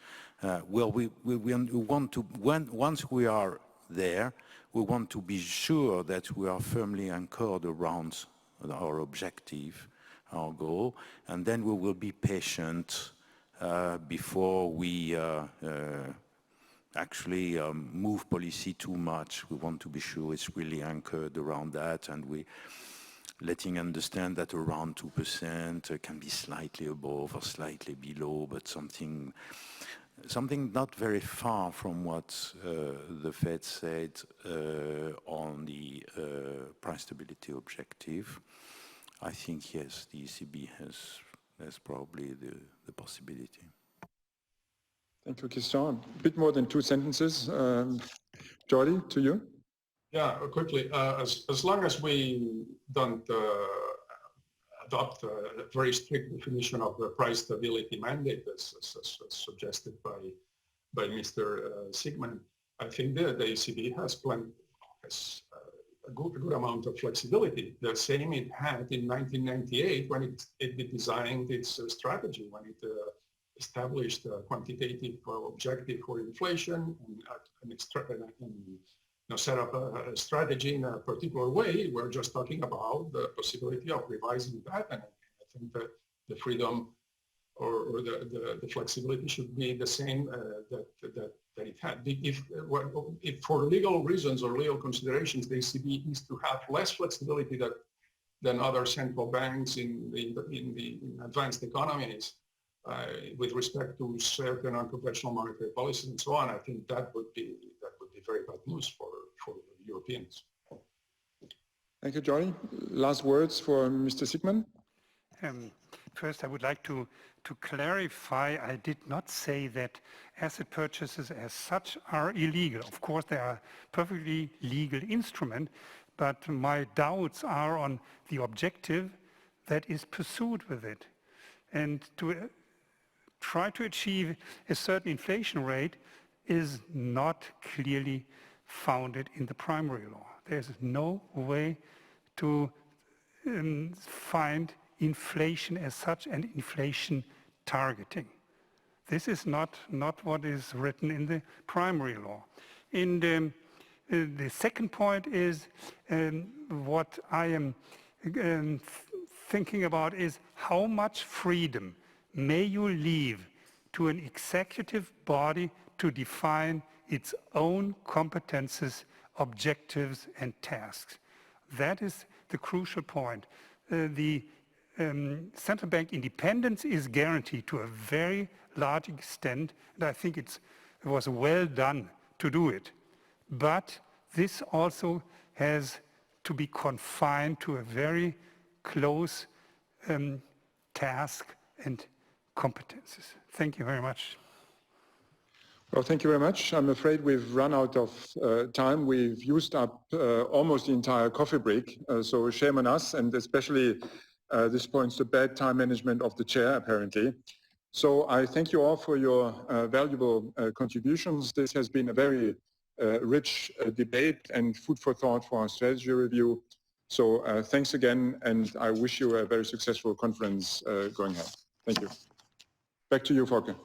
Well, we want to, once we are there, we want to be sure that we are firmly anchored around our objective, our goal, and then we will be patient before we actually move policy too much. We want to be sure it's really anchored around that, and we letting understand that around 2% can be slightly above or slightly below, but something not very far from what the Fed said on the price stability objective. I think, yes, the ECB has probably the possibility. Thank you, Christian. A bit more than 2 sentences. Jordi, to you. Yeah, quickly, as long as we don't adopt a very strict definition of the price stability mandate as suggested by Mr. Siekmann, I think the ECB has a good amount of flexibility. The same it had in 1998 when it designed its strategy, when it established a quantitative objective for inflation and set up a strategy in a particular way. We're just talking about the possibility of revising that, and I think that the freedom or the flexibility should be the same that it had. If for legal reasons or legal considerations, the ECB needs to have less flexibility than other central banks in advanced economies, with respect to certain unconventional monetary policies and so on, I think that would be very bad news for Europeans. Thank you, Jordi. Last words for Mr. Siekmann. First, I would like to clarify, I did not say that asset purchases as such are illegal. Of course, they are perfectly legal instrument, but my doubts are on the objective that is pursued with it. And to try to achieve a certain inflation rate is not clearly founded in the primary law. There's no way to find inflation as such and inflation targeting. This is not what is written in the primary law. In the second point is what I am thinking about is how much freedom may you leave to an executive body to define its own competences, objectives and tasks. That is the crucial point. The central bank independence is guaranteed to a very large extent, and I think it was well done to do it. But this also has to be confined to a very close task and competences. Thank you very much. Well, thank you very much. I'm afraid we've run out of time. We've used up almost the entire coffee break, so shame on us, and especially this points to bad time management of the chair, apparently. So I thank you all for your valuable contributions. This has been a very rich debate and food for thought for our strategy review. So thanks again, and I wish you a very successful conference going ahead. Thank you. Back to you, Volker.